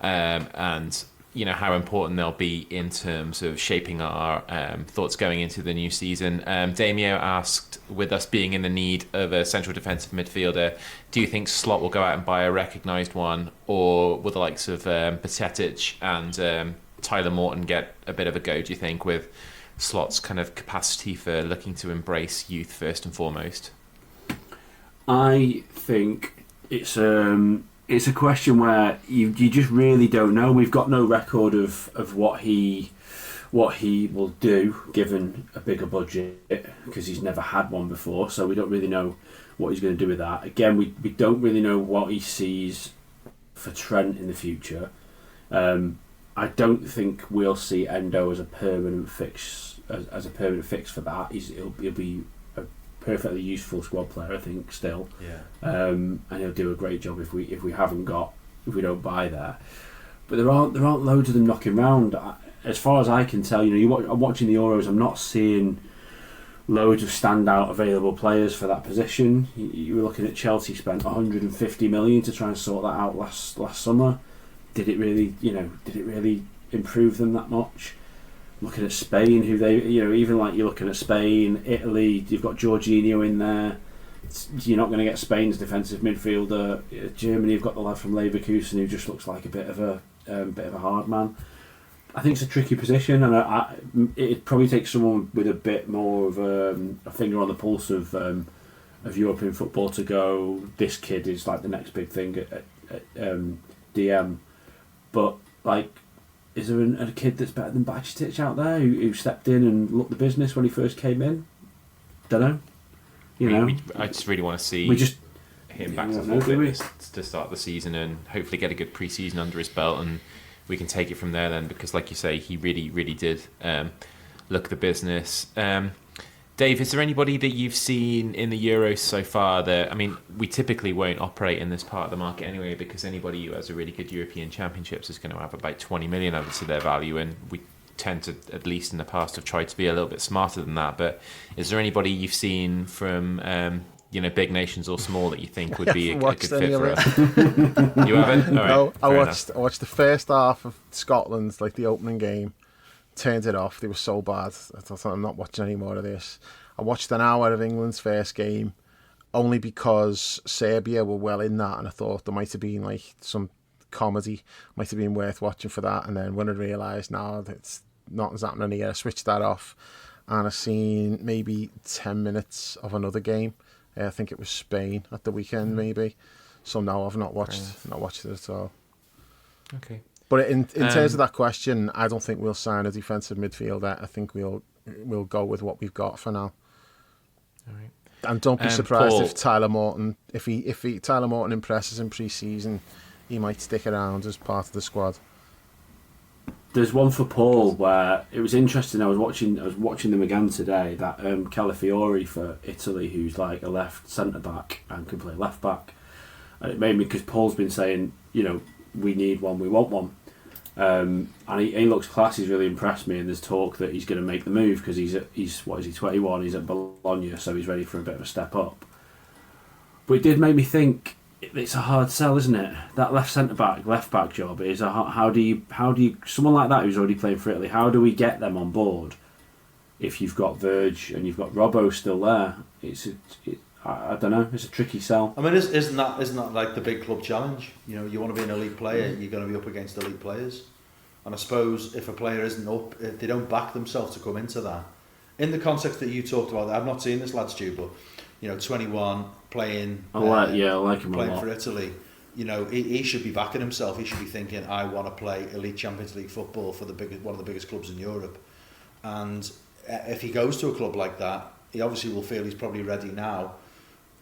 Speaker 2: and how important they'll be in terms of shaping our thoughts going into the new season. Damio asked, with us being in the need of a central defensive midfielder, do you think Slot will go out and buy a recognised one, or will the likes of Patetic and Tyler Morton get a bit of a go, do you think, with Slot's kind of capacity for looking to embrace youth first and foremost?
Speaker 5: I think it's a question where you just really don't know. We've got no record of what he will do given a bigger budget, because he's never had one before, so we don't really know what he's going to do with that. Again, we don't really know what he sees for Trent in the future. I don't think we'll see Endo as a permanent fix for that. He'll be a perfectly useful squad player, I think, still.
Speaker 1: Yeah.
Speaker 5: And he'll do a great job if we don't buy there. But there aren't loads of them knocking around. As far as I can tell, I'm watching the Euros. I'm not seeing loads of standout available players for that position. You were looking at Chelsea spent 150 million to try and sort that out last summer. Did it really improve them that much? Looking at Spain, who they, even like you're looking at Spain, Italy, you've got Jorginho in there. You're not going to get Spain's defensive midfielder. Germany, you've got the lad from Leverkusen who just looks like a bit of a hard man. I think it's a tricky position, and it probably takes someone with a bit more of a finger on the pulse of European football to go, this kid is like the next big thing at DM. But like, is there a kid that's better than Bajic out there who stepped in and looked the business when he first came in? Don't know.
Speaker 2: I just really want to see him back to full fitness to start the season and hopefully get a good pre-season under his belt, and we can take it from there then, because like you say, he really, really did look the business. Dave, is there anybody that you've seen in the Euros so far that, I mean, we typically won't operate in this part of the market anyway, because anybody who has a really good European Championships is going to have about 20 million added to their value, and we tend to, at least in the past, have tried to be a little bit smarter than that. But is there anybody you've seen from, big nations or small, that you think would be a good fit for us? You haven't? All right,
Speaker 3: no, I watched the first half of Scotland's, like the opening game, turned it off. They were so bad. I thought, I'm not watching any more of this. I watched an hour of England's first game only because Serbia were well in that, and I thought there might have been like some comedy, might have been worth watching for that. And then when I realised now that it's nothing's happening here, I switched that off, and I've seen maybe 10 minutes of another game. I think it was Spain at the weekend, maybe. So no, I've not watched it at all.
Speaker 2: Okay.
Speaker 3: But in terms of that question, I don't think we'll sign a defensive midfielder. I think we'll go with what we've got for now.
Speaker 2: All right.
Speaker 3: And don't be surprised
Speaker 2: Paul,
Speaker 3: if Tyler Morton, if Tyler Morton impresses in pre-season, he might stick around as part of the squad.
Speaker 5: There's one for Paul where it was interesting. I was watching them again today. That Calafiori for Italy, who's like a left centre back and can play left back, and it made me, because Paul's been saying, we need one, we want one. And he looks class. He's really impressed me, and there's talk that he's going to make the move because he's 21. He's at Bologna, so he's ready for a bit of a step up. But it did make me think it's a hard sell, isn't it? That left back job is how do you someone like that who's already playing for Italy? How do we get them on board if you've got Verge and you've got Robbo still there? I don't know. It's a tricky sell.
Speaker 1: I mean, isn't that like the big club challenge? You want to be an elite player, you're going to be up against elite players. And I suppose if a player isn't up, if they don't back themselves to come into that, in the context that you talked about, I've not seen this lad, Stu, but 21 playing. I like
Speaker 5: him
Speaker 1: playing
Speaker 5: a lot
Speaker 1: for Italy. He should be backing himself. He should be thinking, I want to play elite Champions League football for one of the biggest clubs in Europe. And if he goes to a club like that, he obviously will feel he's probably ready now.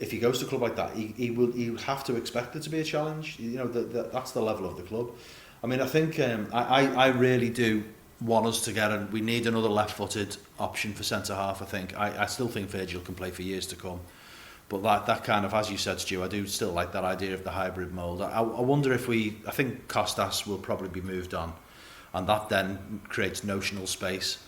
Speaker 1: If he goes to a club like that, he will have to expect it to be a challenge. That's the level of the club. I mean, I think I really do want us to get we need another left-footed option for centre half. I think I still think Virgil can play for years to come, but that kind of, as you said, Stu, I do still like that idea of the hybrid mould. I wonder if I think Kostas will probably be moved on, and that then creates notional space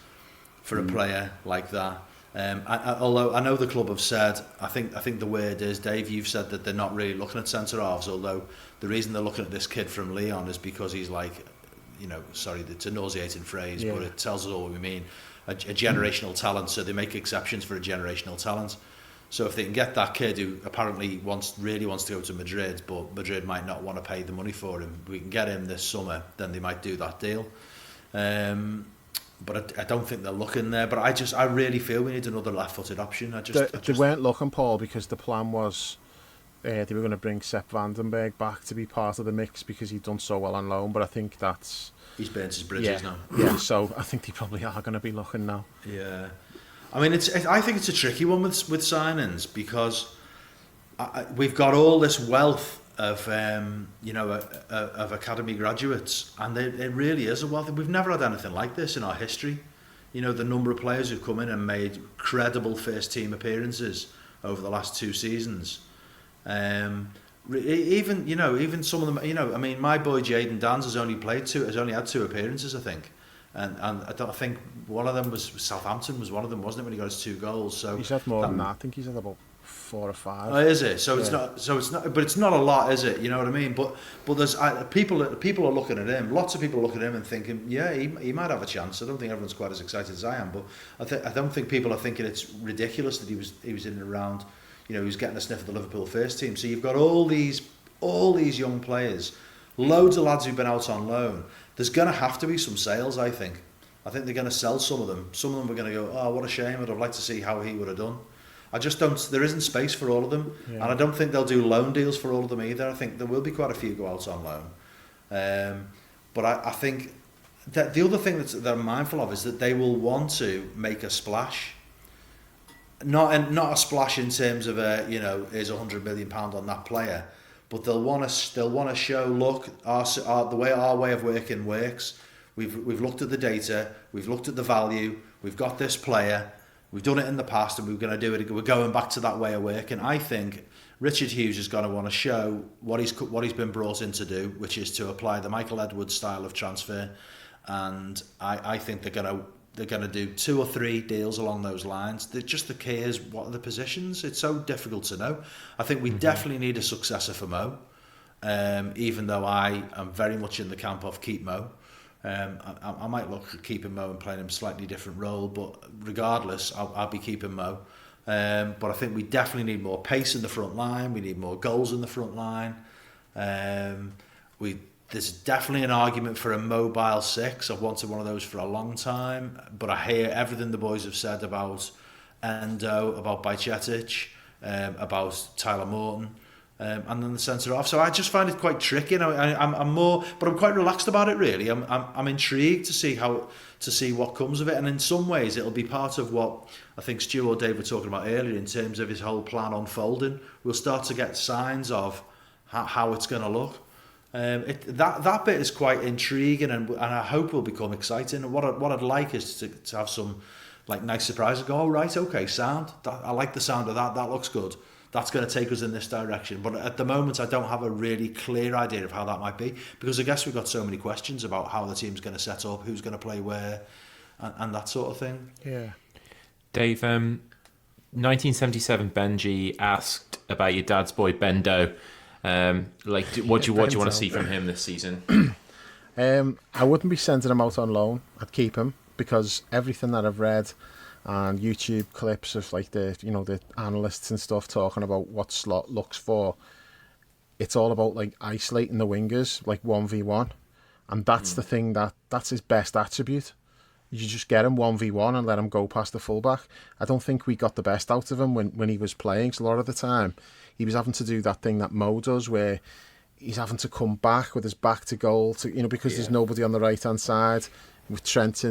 Speaker 1: for a player like that. Although I know the club have said, I think the word is, Dave, you've said that they're not really looking at centre halves, although the reason they're looking at this kid from Lyon is because he's like, sorry, it's a nauseating phrase, but it tells us all what we mean, a generational talent. So they make exceptions for a generational talent. So if they can get that kid who apparently really wants to go to Madrid, but Madrid might not want to pay the money for him, we can get him this summer, then they might do that deal. But I don't think they're looking there. But I really feel we need another left-footed option.
Speaker 3: They weren't looking, Paul, because the plan was they were going to bring Sepp Vandenberg back to be part of the mix because he'd done so well on loan. But I think
Speaker 1: he's burnt his bridges now.
Speaker 3: Yeah, so I think they probably are going to be looking now.
Speaker 1: Yeah, I mean, I think it's a tricky one with signings because we've got all this wealth of of academy graduates, and it really is a wealth. We've never had anything like this in our history. The number of players who've come in and made credible first team appearances over the last 2 seasons. Even some of them. I mean, my boy Jayden Dans has only had 2 appearances, I think, and I think one of them was Southampton was one of them, wasn't it, when he got his 2 goals? So
Speaker 3: he's had more than that. I think he's had about 4 or 5.
Speaker 1: Oh, is it? So it's not. So it's not. But it's not a lot, is it? You know what I mean? But there's people are looking at him. Lots of people are looking at him and thinking, yeah, he might have a chance. I don't think everyone's quite as excited as I am, but I don't think people are thinking it's ridiculous that he was in and around. He was getting a sniff of the Liverpool first team. So you've got all these young players, loads of lads who've been out on loan. There's going to have to be some sales, I think. I think they're going to sell some of them. Some of them are going to go, oh, what a shame. I'd have liked to see how he would have done. I just don't. There isn't space for all of them, and I don't think they'll do loan deals for all of them either. I think there will be quite a few go out on loan, but I think that the other thing that they're mindful of is that they will want to make a splash, not a splash in terms of here's £100 million on that player, but they'll want to show, look, the way our way of working works. We've looked at the data, we've looked at the value, we've got this player, we've done it in the past, and we're going to do it. We're going back to that way of work. And I think Richard Hughes is going to want to show what he's been brought in to do, which is to apply the Michael Edwards style of transfer. And I think they're going to do 2 or 3 deals along those lines. Just the key is, what are the positions? It's so difficult to know. I think we definitely need a successor for Mo, even though I am very much in the camp of keep Mo. I might look at keeping Mo and playing him a slightly different role, but regardless, I'll be keeping Mo. But I think we definitely need more pace in the front line. We need more goals in the front line. There's definitely an argument for a mobile 6. I've wanted one of those for a long time, but I hear everything the boys have said about Endo, about Bajcetic, about Tyler Morton, and then the centre half. So I just find it quite tricky. I'm more, but I'm quite relaxed about it. Really, I'm intrigued to see what comes of it. And in some ways, it'll be part of what I think Stu or Dave were talking about earlier in terms of his whole plan unfolding. We'll start to get signs of how it's going to look. That bit is quite intriguing, and I hope will become exciting. And what I'd like is to have some like nice surprises. Go, oh right, okay, sound. I like the sound of that. That looks good. That's going to take us in this direction. But at the moment, I don't have a really clear idea of how that might be, because I guess we've got so many questions about how the team's going to set up, who's going to play where, and that sort of thing.
Speaker 3: Yeah.
Speaker 2: Dave, 1977 Benji asked about your dad's boy Bendo. What do you want to see from him this season?
Speaker 3: I wouldn't be sending him out on loan. I'd keep him, because everything that I've read and YouTube clips of like the analysts and stuff talking about what Slot looks for, it's all about like isolating the wingers, like 1v1, and that's the thing that's his best attribute. You just get him 1v1 and let him go past the fullback. I don't think we got the best out of him when he was playing. So a lot of the time he was having to do that thing that Mo does, where he's having to come back with his back to goal because there's nobody on the right hand side, with Trent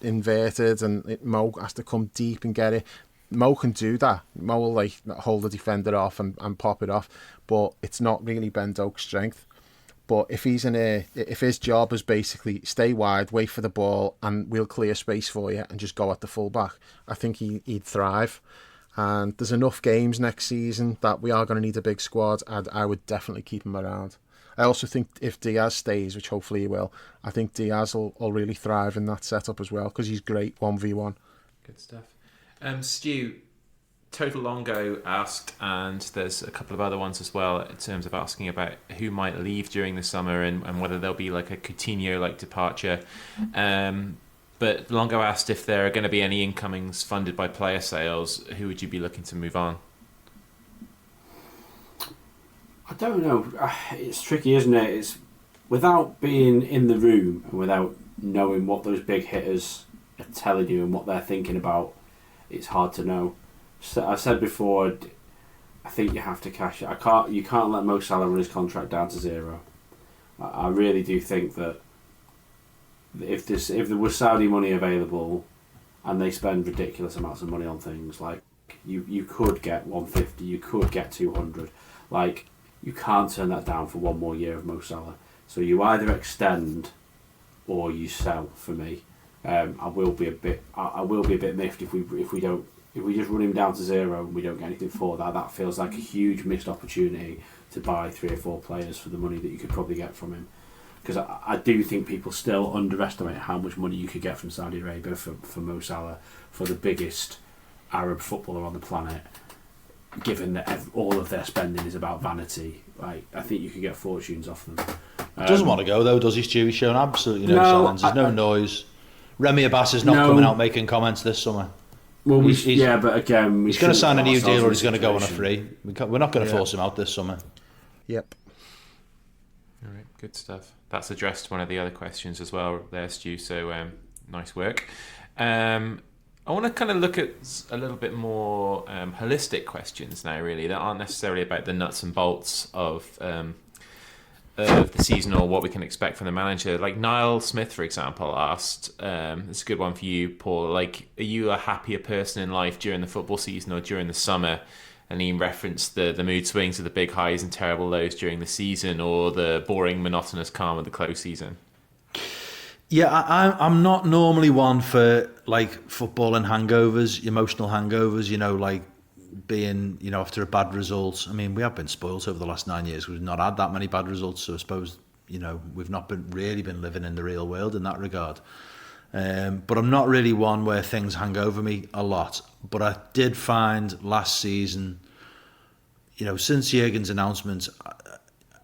Speaker 3: inverted, and Mo has to come deep and get it. Mo can do that. Mo will like hold the defender off and pop it off, but it's not really Ben Doak's strength. But if his job is basically stay wide, wait for the ball, and we'll clear space for you and just go at the fullback, I think he'd thrive. And there's enough games next season that we are going to need a big squad, and I would definitely keep him around. I also think if Diaz stays, which hopefully he will, I think Diaz will really thrive in that setup as well, because he's great 1v1.
Speaker 2: Good stuff. Stu, Total Longo asked, and there's a couple of other ones as well, in terms of asking about who might leave during the summer and whether there'll be like a Coutinho-like departure. But Longo asked if there are going to be any incomings funded by player sales. Who would you be looking to move on?
Speaker 5: I don't know. It's tricky, isn't it? It's without being in the room and without knowing what those big hitters are telling you and what they're thinking about, it's hard to know. So I said before, I think you have to cash it. You can't let Mo Salah run his contract down to 0. I really do think that if there was Saudi money available and they spend ridiculous amounts of money on things, like you could get 150, you could get 200, like you can't turn that down for one more year of Mo Salah. So you either extend or you sell. For me, I will be a bit miffed if we just run him down to 0 and we don't get anything for that. That feels like a huge missed opportunity to buy 3 or 4 players for the money that you could probably get from him. Because I do think people still underestimate how much money you could get from Saudi Arabia for Mo Salah, for the biggest Arab footballer on the planet, given that all of their spending is about vanity. Like, I think you could get fortunes off them.
Speaker 1: Doesn't want to go though, does he, Stu? He's shown absolutely no signs. There's no noise. Remy Abbas is not coming out making comments this summer.
Speaker 5: Well, but again,
Speaker 1: he's going to sign a new deal or he's going to go on a free. We're not going to force him out this summer.
Speaker 3: Yep.
Speaker 2: All right, good stuff. That's addressed one of the other questions as well there, Stu, so nice work. I want to kind of look at a little bit more holistic questions now, really, that aren't necessarily about the nuts and bolts of the season or what we can expect from the manager. Like Niall Smith, for example, asked, it's a good one for you, Paul, like, are you a happier person in life during the football season or during the summer? And he referenced the mood swings of the big highs and terrible lows during the season, or the boring, monotonous calm of the close season.
Speaker 1: Yeah, I'm not normally one for like football and hangovers, emotional hangovers. Like being after a bad result. I mean, we have been spoilt over the last 9 years. We've not had that many bad results, so I suppose we've not really been living in the real world in that regard. But I'm not really one where things hang over me a lot. But I did find last season, since Jurgen's announcement,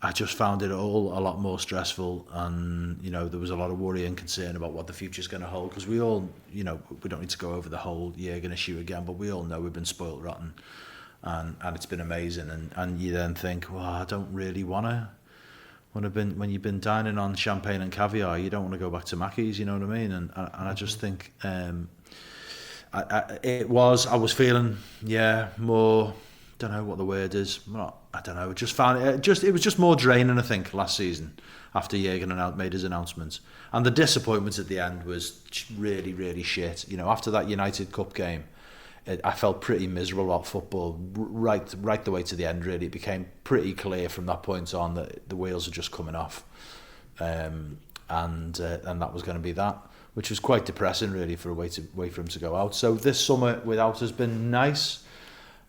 Speaker 1: I just found it all a lot more stressful, and there was a lot of worry and concern about what the future's going to hold, because we all, we don't need to go over the whole Jurgen issue again, but we all know we've been spoilt rotten, and it's been amazing, and you then think, well, I don't really want to. When you've been dining on champagne and caviar, you don't want to go back to Mackey's, you know what I mean? And I just think I was feeling more. Don't know what the word is. I don't know. It was just more draining, I think, last season after Jurgen made his announcement, and the disappointment at the end was really, really shit. After that United Cup game, I felt pretty miserable about football right the way to the end. Really, it became pretty clear from that point on that the wheels are just coming off, and that was going to be that, which was quite depressing, really, for a way for him to go out. So this summer without has been nice.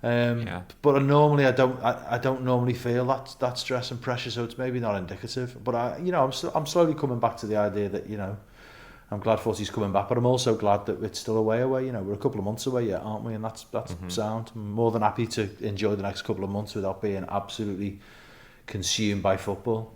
Speaker 1: But normally I don't normally feel that stress and pressure, so it's maybe not indicative. But I'm slowly coming back to the idea that I'm glad Fawlty's coming back, but I'm also glad that it's still away. We're a couple of months away yet, aren't we? And that's sound. I'm more than happy to enjoy the next couple of months without being absolutely consumed by football.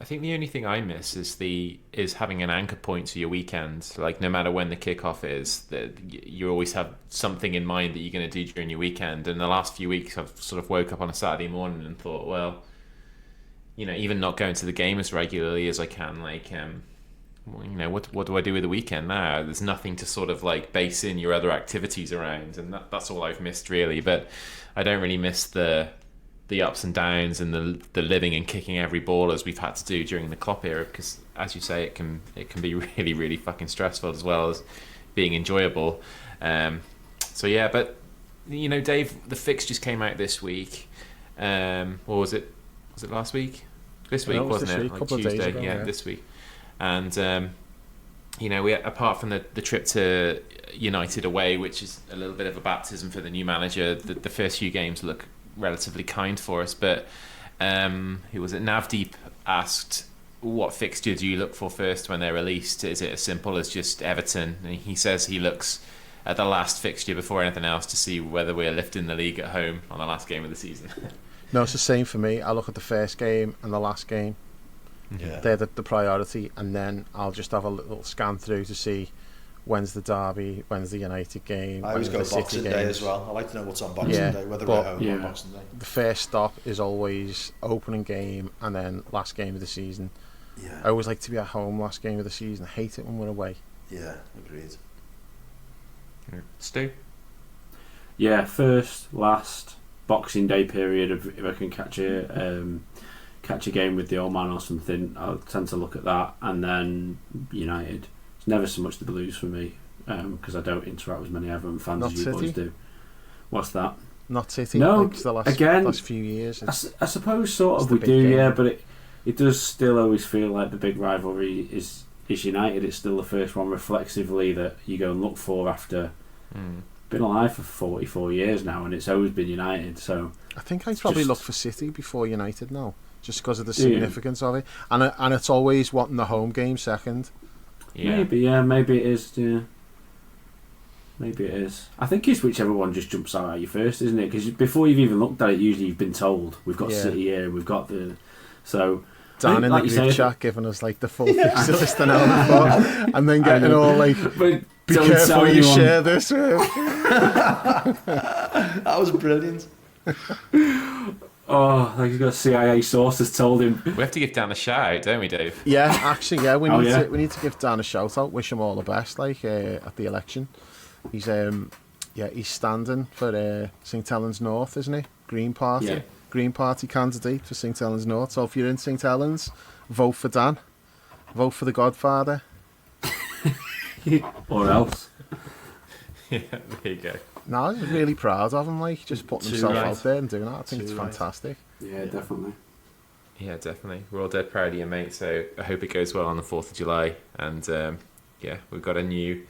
Speaker 2: I think the only thing I miss is having an anchor point to your weekend. Like, no matter when the kickoff is, that you always have something in mind that you're going to do during your weekend. And the last few weeks, I've sort of woke up on a Saturday morning and thought, well, even not going to the game as regularly as I can, like, what do I do with the weekend now? There's nothing to sort of like base in your other activities around, and that's all I've missed, really. But I don't really miss the ups and downs and the living and kicking every ball as we've had to do during the Klopp era, because, as you say, it can be really, really fucking stressful as well as being enjoyable. So yeah, but Dave, the fixtures came out this week, or was it last week? This week, wasn't it? Like Tuesday, yeah, this week. And we, apart from the trip to United away, which is a little bit of a baptism for the new manager, the first few games look relatively kind for us, but who was it? Navdeep asked, what fixture do you look for first when they're released? Is it as simple as just Everton? And he says he looks at the last fixture before anything else to see whether we're lifting the league at home on the last game of the season.
Speaker 3: No, it's the same for me. I look at the first game and the last game. Yeah. They're the priority, and then I'll just have a little scan through to see when's the derby, when's the United game.
Speaker 1: I always go Boxing Day as well. I like to know what's on Boxing Day, whether we're home on Boxing Day.
Speaker 3: The first stop is always opening game and then last game of the season. Yeah. I always like to be at home last game of the season. I hate it when we're away.
Speaker 1: Yeah, agreed.
Speaker 2: Stu?
Speaker 5: Yeah, first, last Boxing Day period, if I can catch a game with the old man or something, I'll tend to look at that. And then United. It's never so much the Blues for me, because I don't interact with many Everton fans as you boys do. What's that?
Speaker 3: Not City.
Speaker 5: No,
Speaker 3: like the last few years.
Speaker 5: I suppose sort of we do, yeah, but it does still always feel like the big rivalry is United. It's still the first one reflexively that you go and look for after been alive for 44 years now, and it's always been United. So
Speaker 3: I think I'd probably look for City before United now, just because of the significance of it, and it's always wanting the home game second.
Speaker 5: Yeah. Maybe it is. Yeah, maybe it is. I think it's whichever one just jumps out at you first, isn't it? Because before you've even looked at it, usually you've been told we've got City here, and we've got the so.
Speaker 3: Dan in the group chat giving us like the full fixture list an hour before, and then getting all like, be careful you share this with.
Speaker 1: That was brilliant.
Speaker 5: Oh, like he's got CIA sources told him.
Speaker 2: We have to give Dan a shout out, don't we, Dave?
Speaker 3: Yeah, actually, yeah. We need to give Dan a shout out. Wish him all the best. Like at the election, he's standing for St Helens North, isn't he? Green Party. Yeah. Green Party candidate for St Helens North. So if you're in St Helens, vote for Dan. Vote for the Godfather.
Speaker 5: Or else.
Speaker 2: Yeah, there you go.
Speaker 3: No, I'm really proud of him. Like just putting himself out there and doing that. I think it's fantastic.
Speaker 5: Yeah, definitely.
Speaker 2: Yeah, definitely. We're all dead proud of you, mate. So I hope it goes well on the 4th of July. And we've got an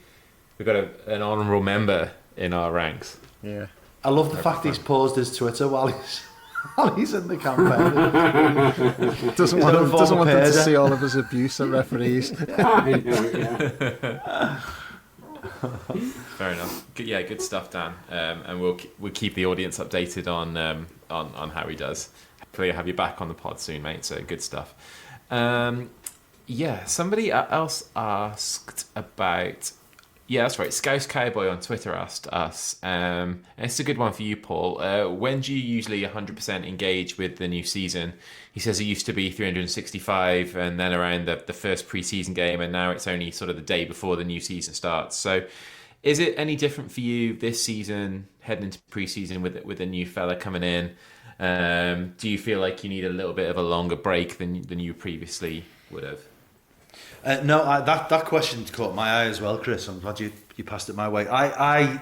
Speaker 2: honourable member in our ranks.
Speaker 3: Yeah.
Speaker 1: I love the fact he's paused his Twitter while he's in the campaign.
Speaker 3: doesn't want them to see all of his abuse at referees.
Speaker 2: Fair enough. Good stuff, Dan. And we'll keep the audience updated on how he does. Hopefully, I'll have you back on the pod soon, mate. So good stuff. Somebody else asked about. Yeah, that's right. Scouse Cowboy on Twitter asked us, and it's a good one for you, Paul. When do you usually 100% engage with the new season? He says it used to be 365 and then around the first pre-season game, and now it's only sort of the day before the new season starts. So is it any different for you this season, heading into pre-season with a new fella coming in? Do you feel like you need a little bit of a longer break than you previously would have?
Speaker 1: No, that question caught my eye as well, Chris. I'm glad you passed it my way. I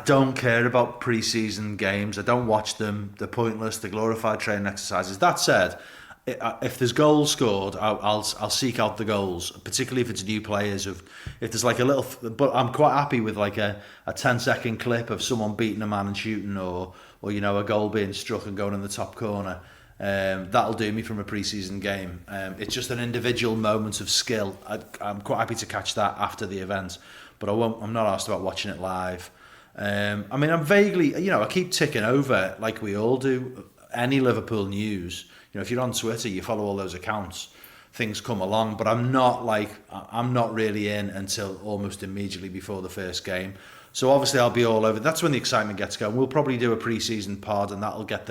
Speaker 1: don't care about pre-season games. I don't watch them. They're pointless. They're glorified training exercises. That said, if there's goals scored, I'll seek out the goals, particularly if it's new players. If there's like a little, but I'm quite happy with like a 10-second clip of someone beating a man and shooting, or a goal being struck and going in the top corner. That'll do me from a pre-season game. It's just an individual moment of skill. I'm quite happy to catch that after the event, but I'm not asked about watching it live. I'm vaguely, I keep ticking over like we all do any Liverpool news. If you're on Twitter, you follow all those accounts, things come along, but I'm not really in until almost immediately before the first game. So obviously I'll be all over. That's when the excitement gets going. We'll probably do a pre-season pod, and that'll whet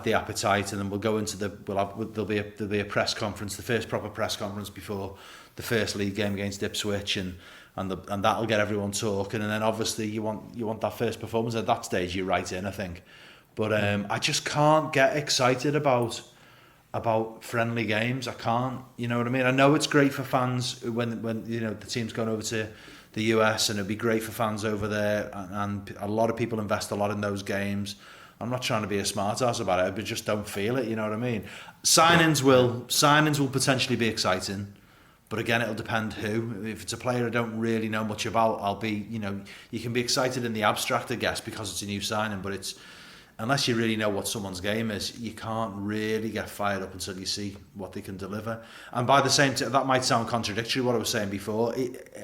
Speaker 1: the appetite, and then we'll go into there'll be a press conference, the first proper press conference before the first league game against Ipswich, and that'll get everyone talking. And then obviously you want that first performance. At that stage you're right in, I think. But I just can't get excited about friendly games. I can't, you know what I mean? I know it's great for fans when the team's gone over to the US, and it'd be great for fans over there, and a lot of people invest a lot in those games. I'm not trying to be a smart ass about it, but just don't feel it, you know what I mean? Signings will potentially be exciting, but again, it'll depend who. If it's a player I don't really know much about, I'll be, you can be excited in the abstract, I guess, because it's a new signing, but it's, unless you really know what someone's game is, you can't really get fired up until you see what they can deliver. And by the same time, that might sound contradictory what I was saying before.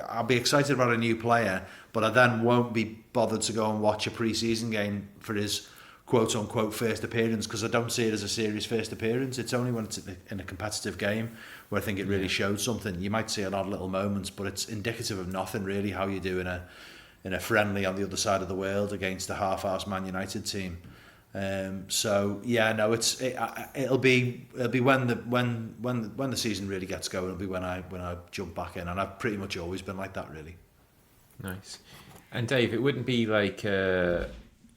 Speaker 1: I'll be excited about a new player, but I then won't be bothered to go and watch a pre-season game for his quote-unquote first appearance, because I don't see it as a serious first appearance. It's only when it's in a competitive game where I think it really showed something. You might see an odd little moments, but it's indicative of nothing really, how you do in a friendly on the other side of the world against a half-arsed Man United team. It'll be when the season really gets going. It'll be when I jump back in, and I've pretty much always been like that, really.
Speaker 2: Nice. And Dave, it wouldn't be like a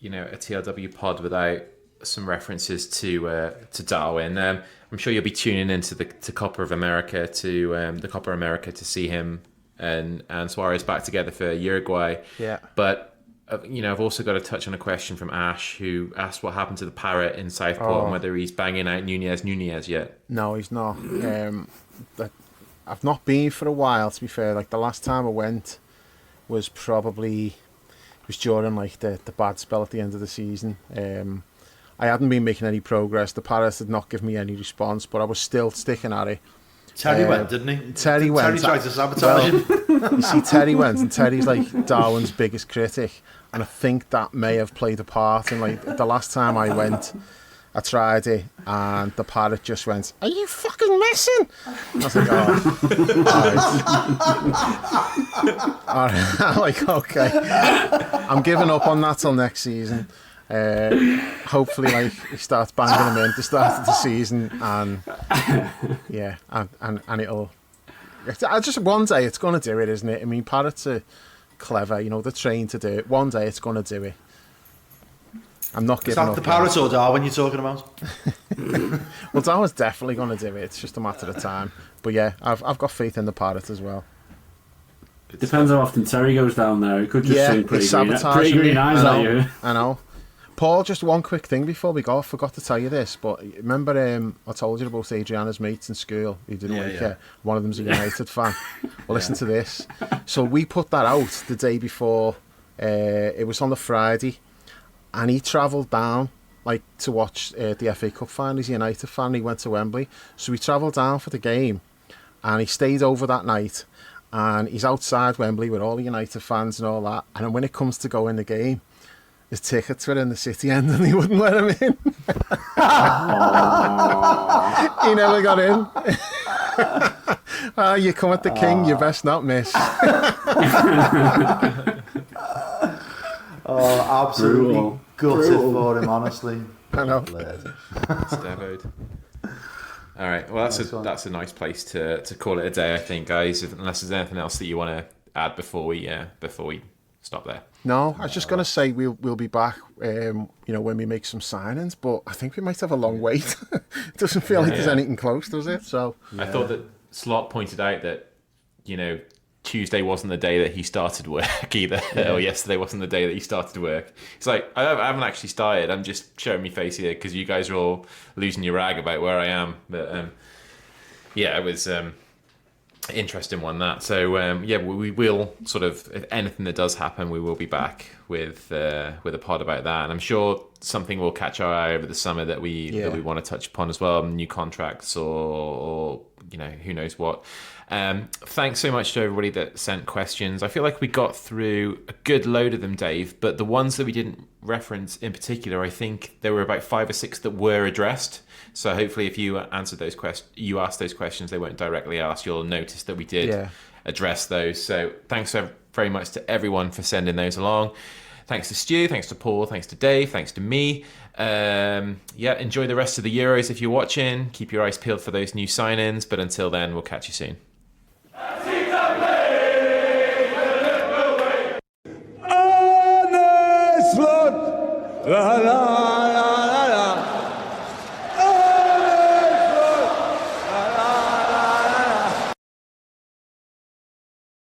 Speaker 2: TLW pod without some references to Darwin. I'm sure you'll be tuning into the Copa of America to see him and Suarez back together for Uruguay.
Speaker 3: Yeah.
Speaker 2: But I've also got to touch on a question from Ash, who asked what happened to the parrot in Southport and whether he's banging out Nunez yet.
Speaker 3: No, he's not. I've not been for a while, to be fair. Like the last time I went was during like the bad spell at the end of the season. I hadn't been making any progress. The parrot had not given me any response, but I was still sticking at it.
Speaker 1: Terry went, didn't he?
Speaker 3: Terry went.
Speaker 1: Terry tried to sabotage him.
Speaker 3: You see, Terry went, and Terry's like Darwin's biggest critic, and I think that may have played a part. And like the last time I went, I tried it, and the parrot just went, "Are you fucking messing?" I was like, all right. I'm like, okay, I'm giving up on that till next season. Hopefully, like he starts banging them in to start of the season, and yeah, and it'll. I just one day it's gonna do it, isn't it? I mean, parrots are clever, they're trained to do it. One day it's gonna do it. I'm not giving up.
Speaker 1: Is that the parrot or Darwin you're talking about?
Speaker 3: Well, Darwin's definitely gonna do it. It's just a matter of time. But yeah, I've got faith in the parrot as well.
Speaker 5: Depends how often Terry goes down there. He could just see pretty green eyes at you.
Speaker 3: I know. Paul, just one quick thing before we go. I forgot to tell you this, but remember I told you about Adriana's mates in school who didn't it. One of them's a United fan. Well, listen to this. So we put that out the day before. It was on the Friday, and he travelled down to watch the FA Cup final. He's a United fan. He went to Wembley, so he travelled down for the game, and he stayed over that night. And he's outside Wembley with all the United fans and all that. And then when it comes to go in the game, his tickets were in the city end and he wouldn't let him in. He never got in. You come at the king, you best not miss.
Speaker 1: Absolutely gutted for him, honestly.
Speaker 3: I know.
Speaker 2: It's devoed. All right. Well, that's a nice place to call it a day, I think, guys. Unless there's anything else that you want to add before we stop there.
Speaker 3: No, I was just going to say we'll be back. When we make some signings, but I think we might have a long wait. It doesn't feel like there's anything close, does it? So
Speaker 2: I thought that Slot pointed out that Tuesday wasn't the day that he started work either, or yesterday wasn't the day that he started work. It's like, I haven't actually started. I'm just showing my face here because you guys are all losing your rag about where I am. But it was interesting one, that. So we will sort of, if anything that does happen, we will be back with a pod about that. And I'm sure something will catch our eye over the summer that we want to touch upon as well. New contracts or who knows what. Thanks so much to everybody that sent questions. I feel like we got through a good load of them, Dave, but the ones that we didn't reference in particular, I think there were about 5 or 6 that were addressed. So hopefully if you answered those you asked those questions, they weren't directly asked, you'll notice that we did address those. So thanks very much to everyone for sending those along. Thanks to Stu, thanks to Paul, thanks to Dave, thanks to me. Enjoy the rest of the Euros if you're watching. Keep your eyes peeled for those new sign-ins, but until then, we'll catch you soon.
Speaker 6: Arne Slot, la la la.